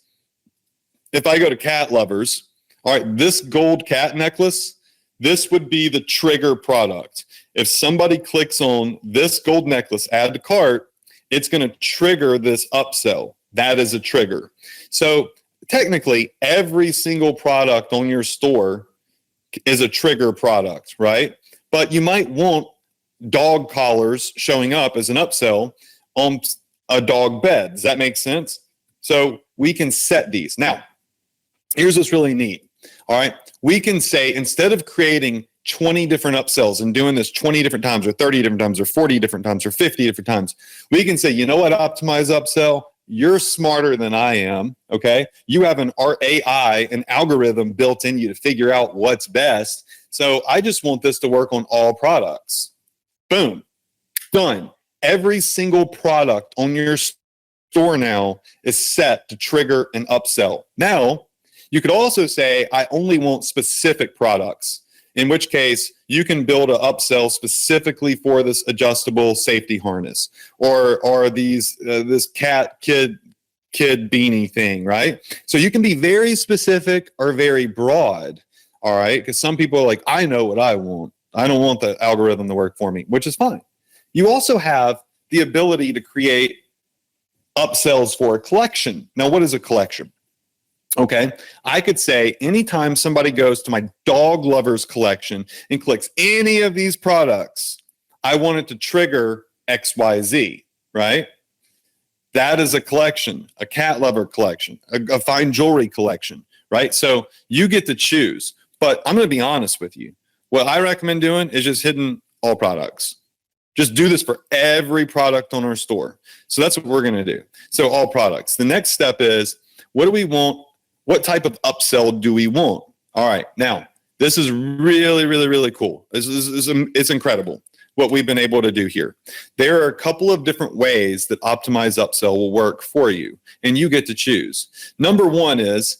if I go to cat lovers, all right, this gold cat necklace, this would be the trigger product. If somebody clicks on this gold necklace, add to cart, it's going to trigger this upsell. That is a trigger. So technically, every single product on your store is a trigger product, right? But you might want dog collars showing up as an upsell on a dog bed. Does that make sense? So we can set these. Now, here's what's really neat. All right. We can say, instead of creating 20 different upsells and doing this 20 different times or 30 different times or 40 different times or 50 different times, we can say, you know what, Optimize Upsell? You're smarter than I am, okay? You have an AI, an algorithm built in you to figure out what's best. So I just want this to work on all products. Boom, done. Every single product on your store now is set to trigger an upsell. Now, you could also say, I only want specific products, in which case you can build an upsell specifically for this adjustable safety harness or these this cat kid beanie thing, right? So you can be very specific or very broad, all right? Because some people are like, I know what I want. I don't want the algorithm to work for me, which is fine. You also have the ability to create upsells for a collection. Now, what is a collection? Okay, I could say anytime somebody goes to my dog lovers collection and clicks any of these products, I want it to trigger XYZ, right? That is a collection, a cat lover collection, a fine jewelry collection, right? So you get to choose. But I'm going to be honest with you. What I recommend doing is just hitting all products. Just do this for every product on our store. So that's what we're going to do. So all products. The next step is, what do we want? What type of upsell do we want? All right. Now, this is really, really, really cool. It's incredible what we've been able to do here. There are a couple of different ways that Optimize Upsell will work for you, and you get to choose. Number 1 is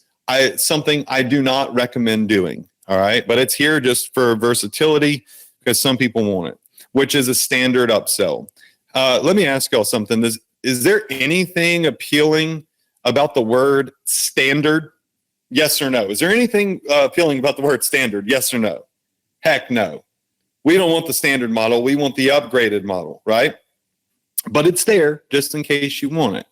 something I do not recommend doing. All right. But it's here just for versatility because some people want it, which is a standard upsell. Let me ask y'all something. Is there anything appealing about the word standard? Yes or no? Is there anything appealing about the word standard? Yes or no? Heck no. We don't want the standard model. We want the upgraded model, right? But it's there just in case you want it.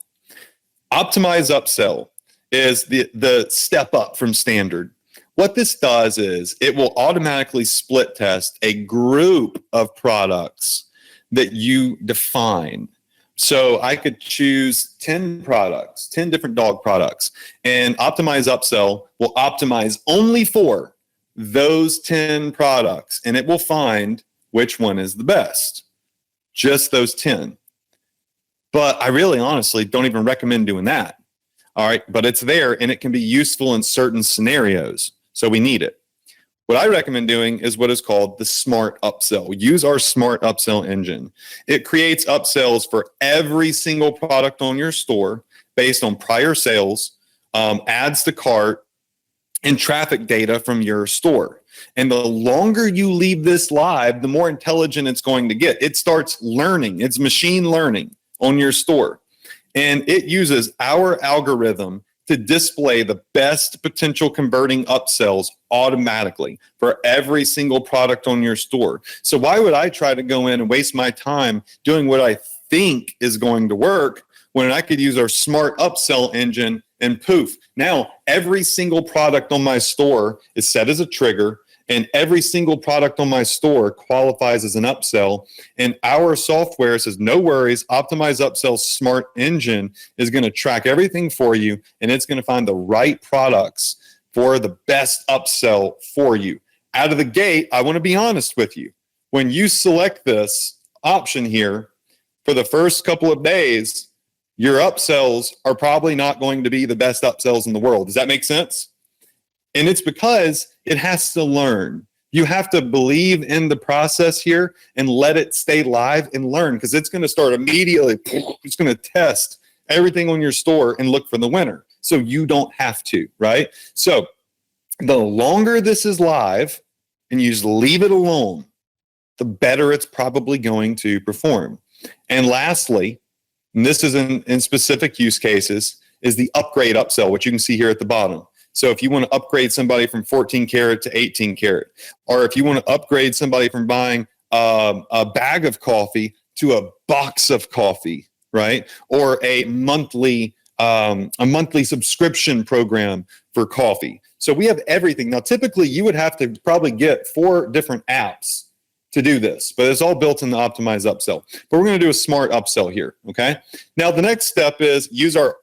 Optimize Upsell is the step up from standard. What this does is it will automatically split test a group of products that you define. So I could choose 10 products, 10 different dog products, and Optimize Upsell will optimize only for those 10 products, and it will find which one is the best. Just those 10. But I really honestly don't even recommend doing that. All right, but it's there and it can be useful in certain scenarios. So we need it. What I recommend doing is what is called the smart upsell. Use our smart upsell engine. It creates upsells for every single product on your store based on prior sales, adds to cart, and traffic data from your store. And the longer you leave this live, the more intelligent it's going to get. It starts learning. It's machine learning on your store. And it uses our algorithm to display the best potential converting upsells automatically for every single product on your store. So why would I try to go in and waste my time doing what I think is going to work when I could use our smart upsell engine and poof. Now, every single product on my store is set as a trigger, and every single product on my store qualifies as an upsell. And our software says, no worries, Optimize Upsell's smart engine is going to track everything for you, and it's going to find the right products for the best upsell for you. Out of the gate, I want to be honest with you. When you select this option here, for the first couple of days, your upsells are probably not going to be the best upsells in the world. Does that make sense? And it's because it has to learn. You have to believe in the process here and let it stay live and learn, because it's going to start immediately. It's going to test everything on your store and look for the winner. So you don't have to, right? So the longer this is live and you just leave it alone, the better it's probably going to perform. And lastly, and this is in specific use cases, is the upgrade upsell, which you can see here at the bottom. So if you want to upgrade somebody from 14 karat to 18 karat, or if you want to upgrade somebody from buying a bag of coffee to a box of coffee, right? Or a monthly subscription program for coffee. So we have everything. Now, typically you would have to probably get 4 different apps to do this, but it's all built in the Optimize Upsell. But we're going to do a smart upsell here, okay? Now, the next step is use our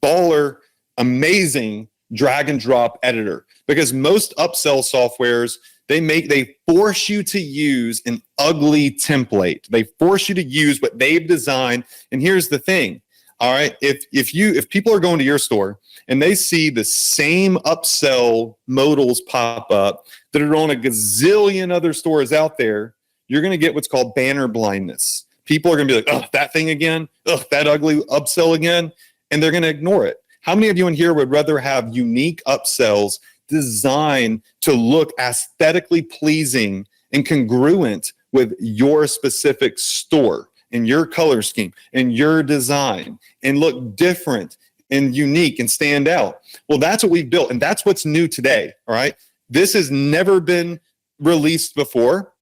baller, amazing drag and drop editor, because most upsell softwares, they force you to use an ugly template. They force you to use what they've designed. And here's the thing, all right? If people are going to your store and they see the same upsell modals pop up that are on a gazillion other stores out there, you're going to get what's called banner blindness. People are going to be like, oh, that thing again? Oh, that ugly upsell again? And they're going to ignore it. How many of you in here would rather have unique upsells designed to look aesthetically pleasing and congruent with your specific store and your color scheme and your design and look different and unique and stand out? Well, that's what we've built, and that's what's new today, all right? This has never been released before.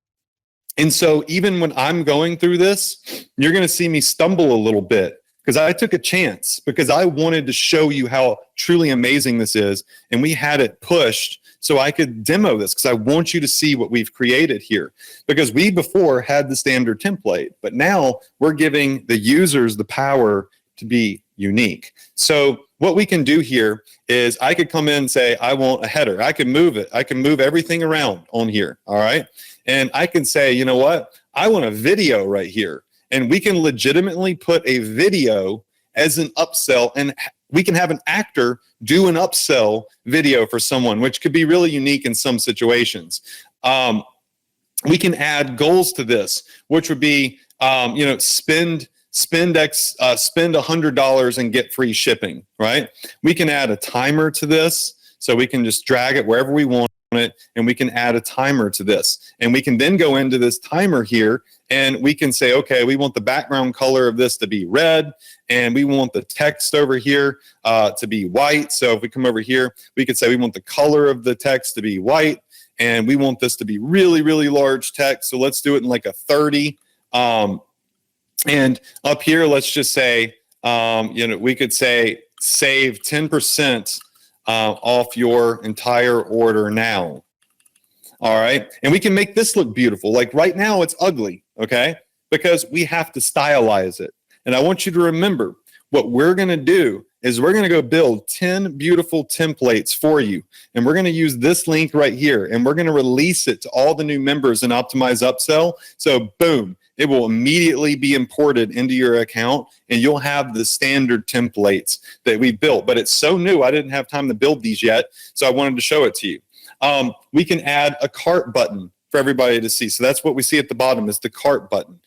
And so even when I'm going through this, you're going to see me stumble a little bit, because I took a chance, because I wanted to show you how truly amazing this is. And we had it pushed so I could demo this, because I want you to see what we've created here. Because we before had the standard template, but now we're giving the users the power to be unique. So what we can do here is I could come in and say, I want a header. I can move it. I can move everything around on here, all right? And I can say, you know what? I want a video right here. And we can legitimately put a video as an upsell, and we can have an actor do an upsell video for someone, which could be really unique in some situations. We can add goals to this, which would be, spend $100 and get free shipping, right? We can add a timer to this, so we can just drag it wherever we want it, and we can add a timer to this. And we can then go into this timer here, and we can say, okay, we want the background color of this to be red, and we want the text over here to be white. So if we come over here, we could say we want the color of the text to be white, and we want this to be really, really large text. So let's do it in like a 30. And up here, let's just say, we could say save 10% off your entire order now. All right. And we can make this look beautiful. Like right now it's ugly, okay? Because we have to stylize it. And I want you to remember, what we're going to do is we're going to go build 10 beautiful templates for you. And we're going to use this link right here. And we're going to release it to all the new members in Optimize Upsell. So boom, it will immediately be imported into your account, and you'll have the standard templates that we built. But it's so new, I didn't have time to build these yet, so I wanted to show it to you. We can add a cart button for everybody to see. So that's what we see at the bottom is the cart button.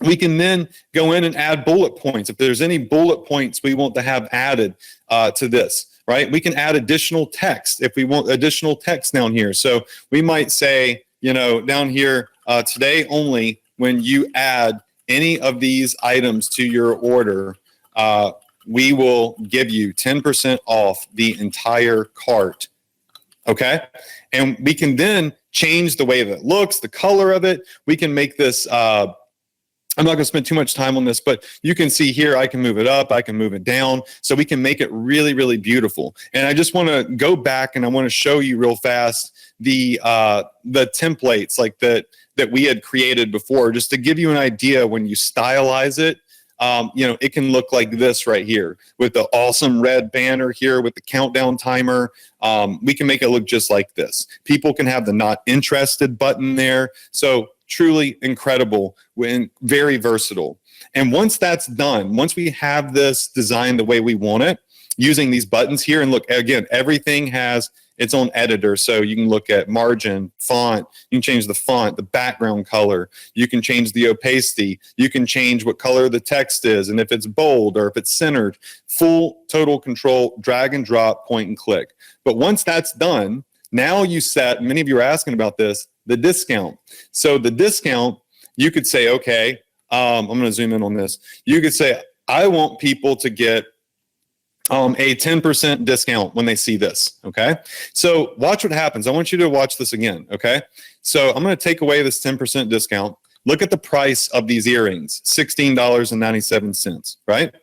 We can then go in and add bullet points. If there's any bullet points we want to have added to this, right? We can add additional text if we want additional text down here. So we might say, down here, today only, when you add any of these items to your order, we will give you 10% off the entire cart. Okay? And we can then change the way that it looks, the color of it. We can make this, I'm not going to spend too much time on this, but you can see here, I can move it up, I can move it down. So we can make it really, really beautiful. And I just want to go back and I want to show you real fast the templates like that we had created before, just to give you an idea when you stylize it. It can look like this right here with the awesome red banner here with the countdown timer. We can make it look just like this. People can have the not interested button there. So truly incredible and very versatile. And once that's done, once we have this designed the way we want it, using these buttons here, and look, again, everything has its own editor. So you can look at margin, font, you can change the font, the background color, you can change the opacity, you can change what color the text is, and if it's bold or if it's centered, full total control, drag and drop, point and click. But once that's done, now you set, many of you are asking about this, the discount. So the discount, you could say, okay, I'm going to zoom in on this. You could say, I want people to get a 10% discount when they see this, okay? So watch what happens. I want you to watch this again, okay? So I'm going to take away this 10% discount. Look at the price of these earrings, $16.97, right?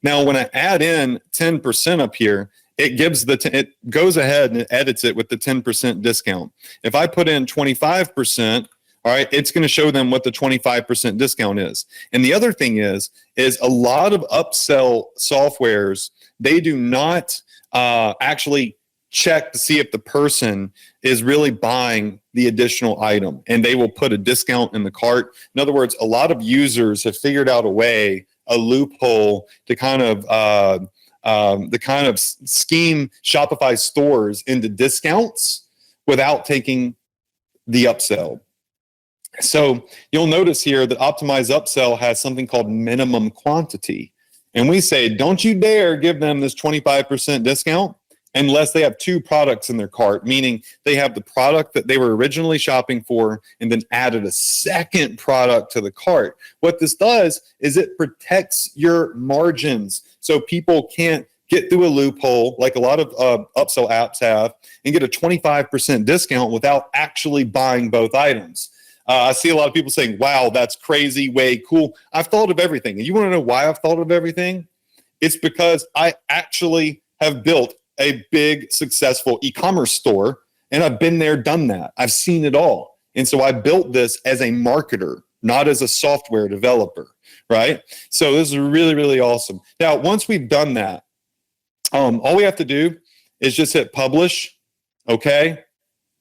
Now, when I add in 10% up here, it gives it goes ahead and it edits it with the 10% discount. If I put in 25%, all right, it's going to show them what the 25% discount is. And the other thing is a lot of upsell softwares, they do not actually check to see if the person is really buying the additional item, and they will put a discount in the cart. In other words, a lot of users have figured out a loophole to kind of scheme Shopify stores into discounts without taking the upsell. So you'll notice here that Optimize Upsell has something called minimum quantity. And we say, don't you dare give them this 25% discount unless they have two products in their cart, meaning they have the product that they were originally shopping for and then added a second product to the cart. What this does is it protects your margins so people can't get through a loophole like a lot of upsell apps have and get a 25% discount without actually buying both items. I see a lot of people saying, wow, that's crazy, way cool. I've thought of everything. And you want to know why I've thought of everything? It's because I actually have built a big, successful e-commerce store, and I've been there, done that. I've seen it all. And so I built this as a marketer, not as a software developer, right? So this is really, really awesome. Now, once we've done that, all we have to do is just hit publish, okay,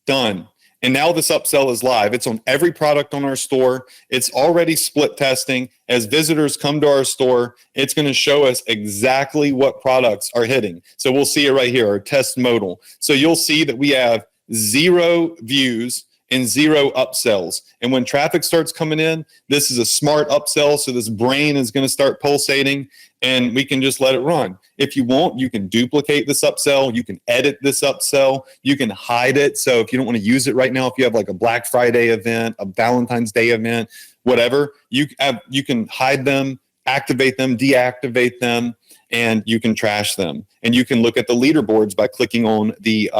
done. And now this upsell is live. It's on every product on our store. It's already split testing. As visitors come to our store, it's going to show us exactly what products are hitting. So we'll see it right here, our test modal. So you'll see that we have 0 views and 0 upsells. And when traffic starts coming in, this is a smart upsell. So this brain is going to start pulsating, and we can just let it run. If you want, you can duplicate this upsell. You can edit this upsell. You can hide it. So if you don't want to use it right now, if you have like a Black Friday event, a Valentine's Day event, whatever, you can hide them, activate them, deactivate them, and you can trash them. And you can look at the leaderboards by clicking on the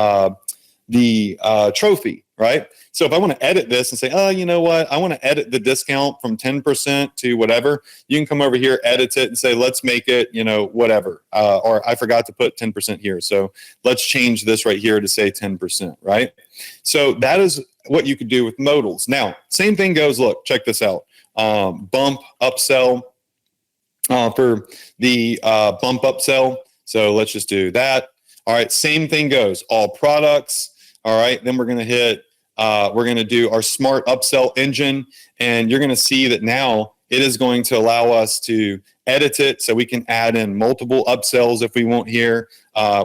trophy, right? So if I want to edit this and say, oh, you know what? I want to edit the discount from 10% to whatever. You can come over here, edit it, and say, let's make it, whatever. Or I forgot to put 10% here. So let's change this right here to say 10%, right? So that is what you could do with modals. Now, same thing goes, look, check this out. Bump upsell for the bump upsell. So let's just do that. All right, same thing goes, all products. All right, then we're going to hit We're going to do our smart upsell engine, and you're going to see that now it is going to allow us to edit it so we can add in multiple upsells if we want here.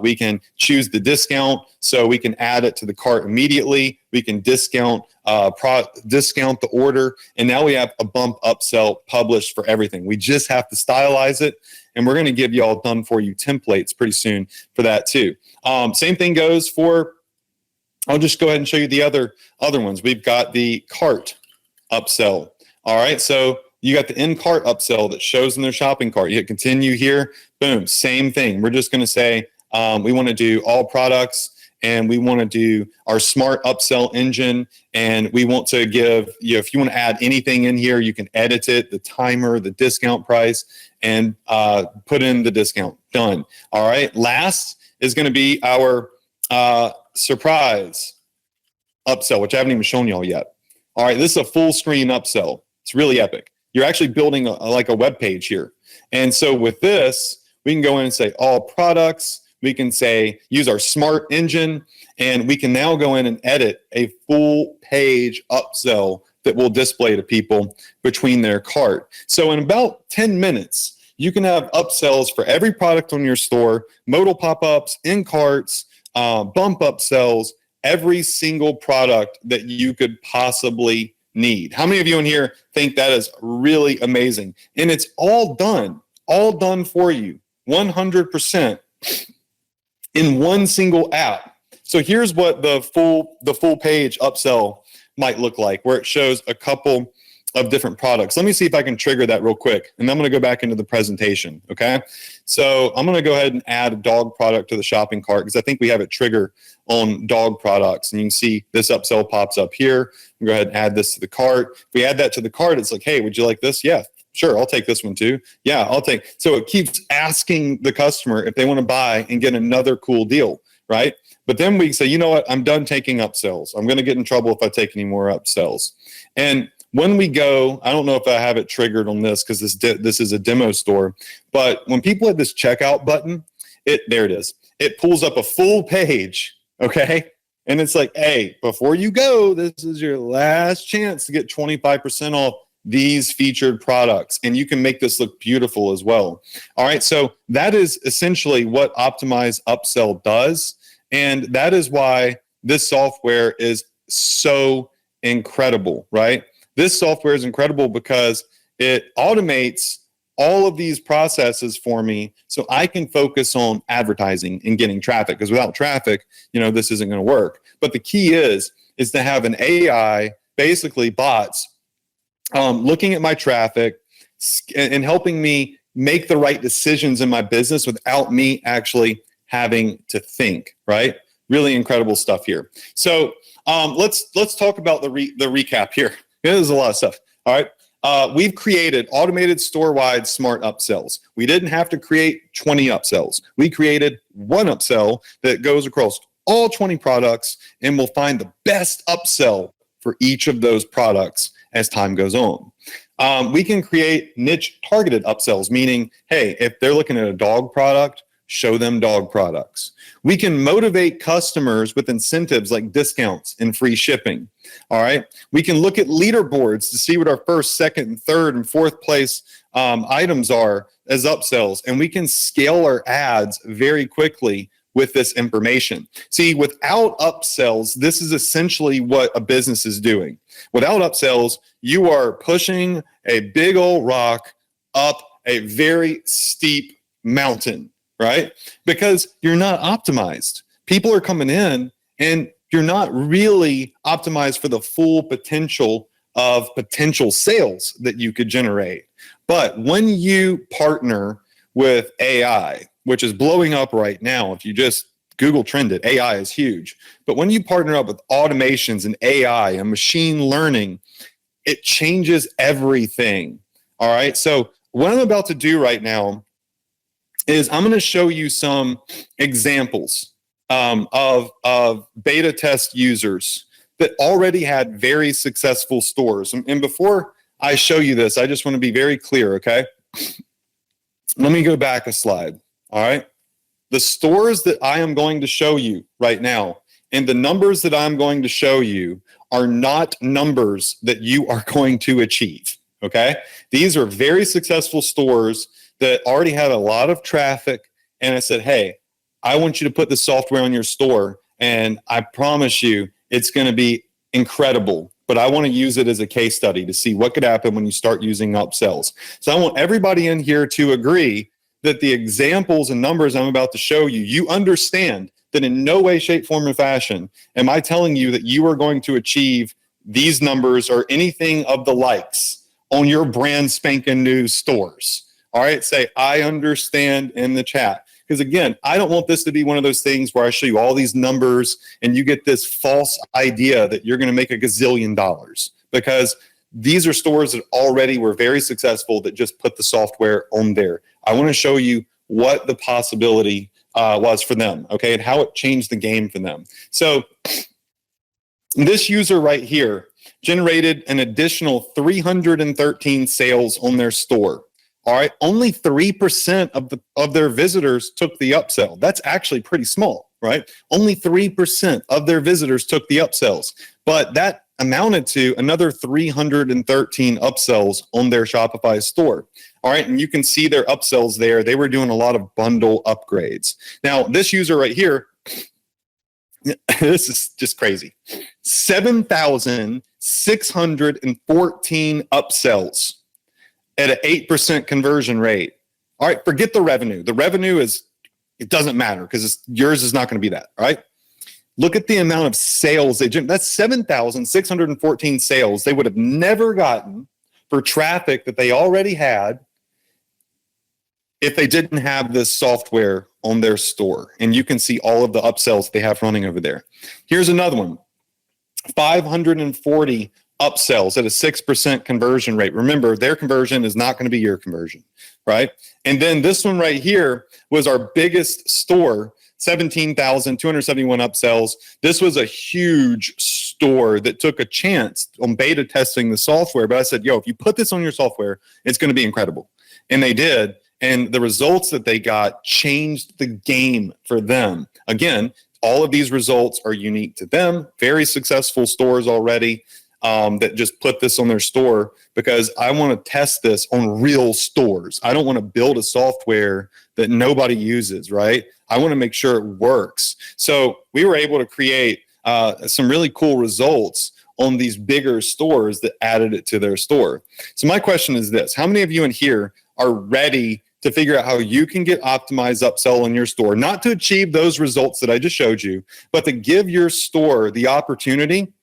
We can choose the discount so we can add it to the cart immediately. We can discount the order, and now we have a bump upsell published for everything. We just have to stylize it, and we're going to give you all done for you templates pretty soon for that too. Same thing goes for, I'll just go ahead and show you the other ones. We've got the cart upsell. All right, so you got the in-cart upsell that shows in their shopping cart. You hit continue here, boom, same thing. We're just going to say we want to do all products, and we want to do our smart upsell engine, and we want to give you, if you want to add anything in here, you can edit it, the timer, the discount price, and put in the discount. Done. All right, last is going to be our surprise upsell, which I haven't even shown y'all yet. All right, this is a full screen upsell. It's really epic. You're actually building like a web page here. And so with this, we can go in and say all products. We can say use our smart engine, and we can now go in and edit a full page upsell that will display to people between their cart. So in about 10 minutes, you can have upsells for every product on your store, modal pop-ups, in carts, bump upsells, every single product that you could possibly need. How many of you in here think that is really amazing? And it's all done for you, 100% in one single app. So here's what the full page upsell might look like, where it shows a couple of different products. Let me see if I can trigger that real quick, and then I'm going to go back into the presentation, okay? So I'm going to go ahead and add a dog product to the shopping cart because I think we have it trigger on dog products, and you can see this upsell pops up here. We'll go ahead and add this to the cart. If we add that to the cart, it's like, hey, would you like this? Yeah, sure, I'll take this one too. Yeah, I'll take. So it keeps asking the customer if they want to buy and get another cool deal, right? But then we say, you know what? I'm done taking upsells. I'm going to get in trouble if I take any more upsells. And when we go, I don't know if I have it triggered on this because this is a demo store, but when people hit this checkout button, there it is. It pulls up a full page, okay? And it's like, hey, before you go, this is your last chance to get 25% off these featured products, and you can make this look beautiful as well. All right, so that is essentially what Optimize Upsell does, and that is why this software is so incredible, right? This software is incredible because it automates all of these processes for me so I can focus on advertising and getting traffic, because without traffic, this isn't going to work. But the key is to have an AI, basically bots, looking at my traffic and helping me make the right decisions in my business without me actually having to think, right? Really incredible stuff here. So let's talk about the recap here. There's a lot of stuff. All right. We've created automated store-wide smart upsells. We didn't have to create 20 upsells. We created one upsell that goes across all 20 products, and we'll find the best upsell for each of those products as time goes on. We can create niche targeted upsells, meaning, hey, if they're looking at a dog product, show them dog products. We can motivate customers with incentives like discounts and free shipping. All right. We can look at leaderboards to see what our first, second, and third and fourth place items are as upsells. And we can scale our ads very quickly with this information. See, without upsells, this is essentially what a business is doing. Without upsells, you are pushing a big old rock up a very steep mountain, right? Because you're not optimized. People are coming in and you're not really optimized for the full potential of potential sales that you could generate. But when you partner with AI, which is blowing up right now, if you just Google trend it, AI is huge. But when you partner up with automations and AI and machine learning, it changes everything. All right. So what I'm about to do right now is I'm going to show you some examples of beta test users that already had very successful stores. And before I show you this, I just want to be very clear, okay? Let me go back a slide, all right? The stores that I am going to show you right now and the numbers that I'm going to show you are not numbers that you are going to achieve. Okay. These are very successful stores that already have a lot of traffic. And I said, hey, I want you to put the software on your store. And I promise you, it's going to be incredible. But I want to use it as a case study to see what could happen when you start using upsells. So I want everybody in here to agree that the examples and numbers I'm about to show you, you understand that in no way, shape, form, or fashion am I telling you that you are going to achieve these numbers or anything of the likes on your brand spanking new stores. All right, say, I understand in the chat. Because again, I don't want this to be one of those things where I show you all these numbers and you get this false idea that you're going to make $1 gazillion, because these are stores that already were very successful that just put the software on there. I want to show you what the possibility was for them, okay, and how it changed the game for them. So this user right here generated an additional 313 sales on their store. All right, only 3% of their visitors took the upsell. That's actually pretty small, right? Only 3% of their visitors took the upsells, but that amounted to another 313 upsells on their Shopify store. All right, and you can see their upsells there. They were doing a lot of bundle upgrades. Now, this user right here, this is just crazy. 7,614 upsells at an 8% conversion rate. All right, forget the revenue. The revenue it doesn't matter because yours is not going to be that, all right? Look at the amount of sales that's 7,614 sales they would have never gotten for traffic that they already had if they didn't have this software on their store. And you can see all of the upsells they have running over there. Here's another one, 540 upsells at a 6% conversion rate. Remember, their conversion is not going to be your conversion, right? And then this one right here was our biggest store, 17,271 upsells. This was a huge store that took a chance on beta testing the software. But I said, yo, if you put this on your software, it's going to be incredible. And they did. And the results that they got changed the game for them. Again, all of these results are unique to them. Very successful stores already that just put this on their store, because I want to test this on real stores. I don't want to build a software that nobody uses, right? I want to make sure it works. So we were able to create some really cool results on these bigger stores that added it to their store. So my question is this: how many of you in here are ready to figure out how you can get optimized upsell in your store, not to achieve those results that I just showed you, but to give your store the opportunity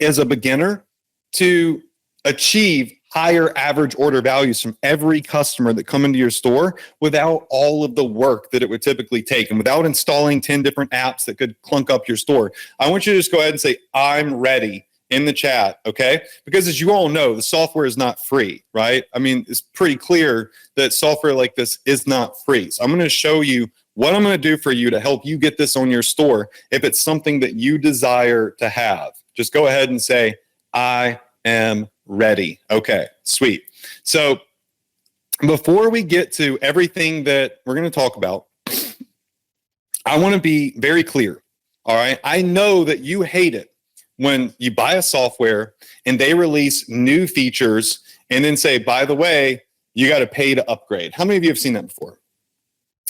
as a beginner to achieve higher average order values from every customer that come into your store without all of the work that it would typically take and without installing 10 different apps that could clunk up your store? I want you to just go ahead and say, I'm ready, in the chat, okay? Because as you all know, the software is not free, right? I mean, it's pretty clear that software like this is not free. So I'm going to show you what I'm going to do for you to help you get this on your store if it's something that you desire to have. Just go ahead and say, I am ready. Okay, sweet. So before we get to everything that we're going to talk about, I want to be very clear, all right? I know that you hate it when you buy a software and they release new features and then say, by the way, you got to pay to upgrade. How many of you have seen that before?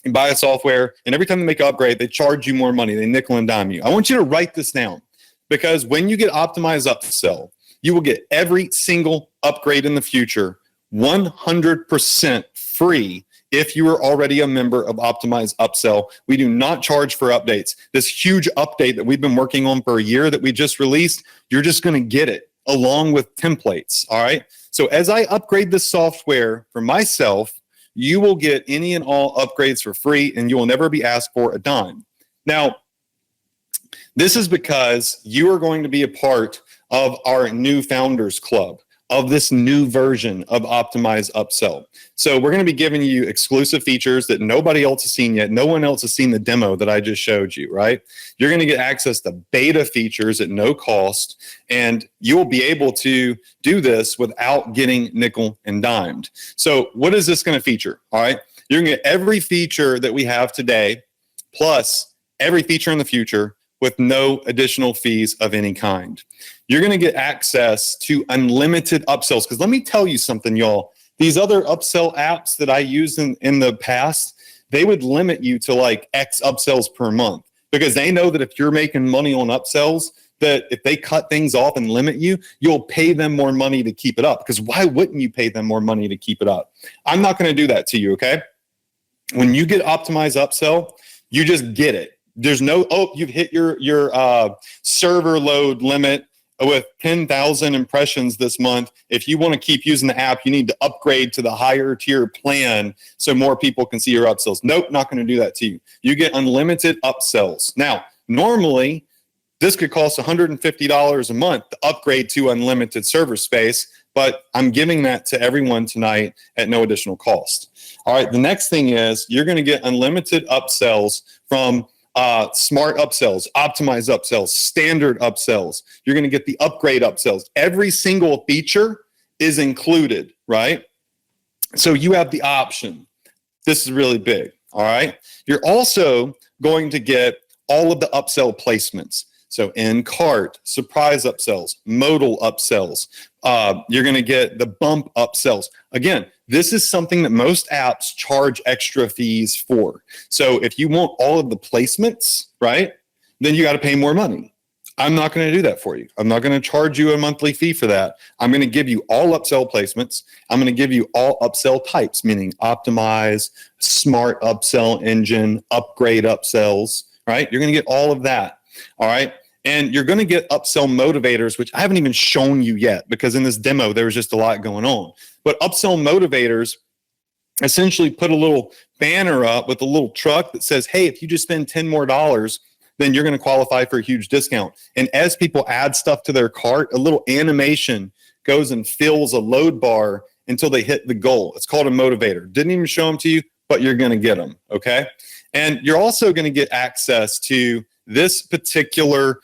You buy a software and every time they make an upgrade, they charge you more money. They nickel and dime you. I want you to write this down, because when you get optimized upsell, you will get every single upgrade in the future 100% free if you are already a member of Optimized Upsell. We do not charge for updates. This huge update that we've been working on for a year that we just released, you're just going to get it along with templates, all right? So as I upgrade this software for myself, you will get any and all upgrades for free, and you will never be asked for a dime. Now, this is because you are going to be a part of our new Founders Club, of this new version of Optimized Upsell. So we're going to be giving you exclusive features that nobody else has seen yet. No one else has seen the demo that I just showed you, right? You're going to get access to beta features at no cost, and you will be able to do this without getting nickel and dimed. So what is this going to feature? All right, you're going to get every feature that we have today, plus every feature in the future, with no additional fees of any kind. You're going to get access to unlimited upsells. Because let me tell you something, y'all. These other upsell apps that I used in the past, they would limit you to like X upsells per month, because they know that if you're making money on upsells, that if they cut things off and limit you, you'll pay them more money to keep it up. Because why wouldn't you pay them more money to keep it up? I'm not going to do that to you, okay? When you get optimized upsell, you just get it. There's no, oh, you've hit your server load limit with 10,000 impressions this month. If you want to keep using the app, you need to upgrade to the higher tier plan so more people can see your upsells. Nope, not going to do that to you. You get unlimited upsells. Now, normally, this could cost $150 a month to upgrade to unlimited server space, but I'm giving that to everyone tonight at no additional cost. All right, the next thing is you're going to get unlimited upsells from smart upsells, optimized upsells, standard upsells. You're going to get the upgrade upsells. Every single feature is included, right? So you have the option. This is really big, all right? You're also going to get all of the upsell placements. So in cart, surprise upsells, modal upsells. You're going to get the bump upsells. Again, this is something that most apps charge extra fees for. So if you want all of the placements, right, then you got to pay more money. I'm not going to do that for you. I'm not going to charge you a monthly fee for that. I'm going to give you all upsell placements. I'm going to give you all upsell types, meaning optimize, smart upsell engine, upgrade upsells, right? You're going to get all of that. All right. And you're going to get upsell motivators, which I haven't even shown you yet because in this demo, there was just a lot going on. But upsell motivators essentially put a little banner up with a little truck that says, hey, if you just spend $10 more, then you're going to qualify for a huge discount. And as people add stuff to their cart, a little animation goes and fills a load bar until they hit the goal. It's called a motivator. Didn't even show them to you, but you're going to get them. Okay. And you're also going to get access to this particular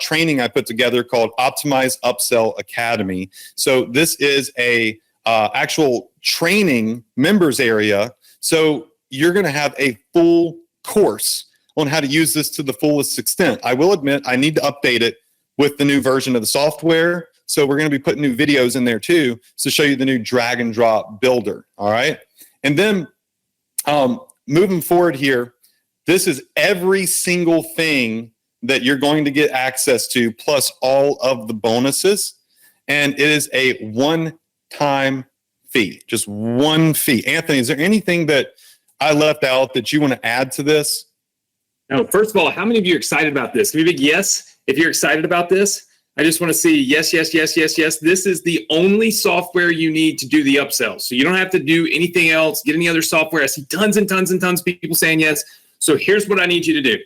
training I put together called Optimize Upsell Academy. So this is a actual training members area. So you're going to have a full course on how to use this to the fullest extent. I will admit I need to update it with the new version of the software. So we're going to be putting new videos in there too to show you the new drag and drop builder. All right. And then moving forward here, this is every single thing that you're going to get access to, plus all of the bonuses. And it is a one-time fee, just one fee. Anthony, is there anything that I left out that you want to add to this? No, first of all, how many of you are excited about this? Give me a big yes if you're excited about this. I just want to see yes, yes, yes, yes, yes. This is the only software you need to do the upsells. So you don't have to do anything else, get any other software. I see tons and tons and tons of people saying yes. So here's what I need you to do.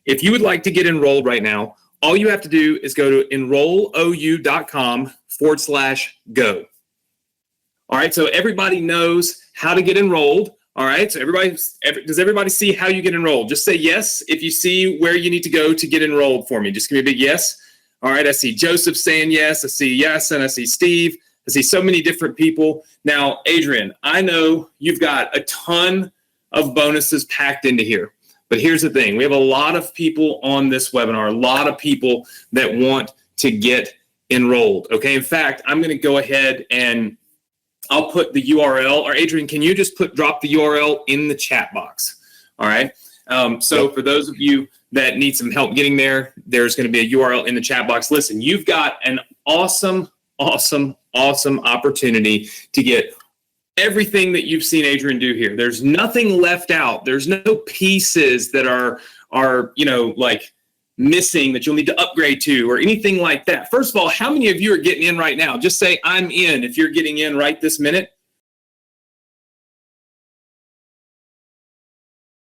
If you would like to get enrolled right now, all you have to do is go to enrollou.com/go. All right, so everybody knows how to get enrolled. All right, so does everybody see how you get enrolled? Just say yes if you see where you need to go to get enrolled for me. Just give me a big yes. All right, I see Joseph saying yes. I see yes, and I see Steve. I see so many different people. Now, Adrian, I know you've got a ton of bonuses packed into here. But here's the thing. We have a lot of people on this webinar, a lot of people that want to get enrolled. Okay. In fact, I'm going to go ahead and I'll put the URL, or Adrian, can you just drop the URL in the chat box? All right. So for those of you that need some help getting there, there's going to be a URL in the chat box. Listen, you've got an awesome opportunity to get everything that you've seen Adrian do here. There's nothing left out. There's no pieces that are like missing that you'll need to upgrade to or anything like that. First of all, how many of you are getting in right now? Just say I'm in if you're getting in right this minute.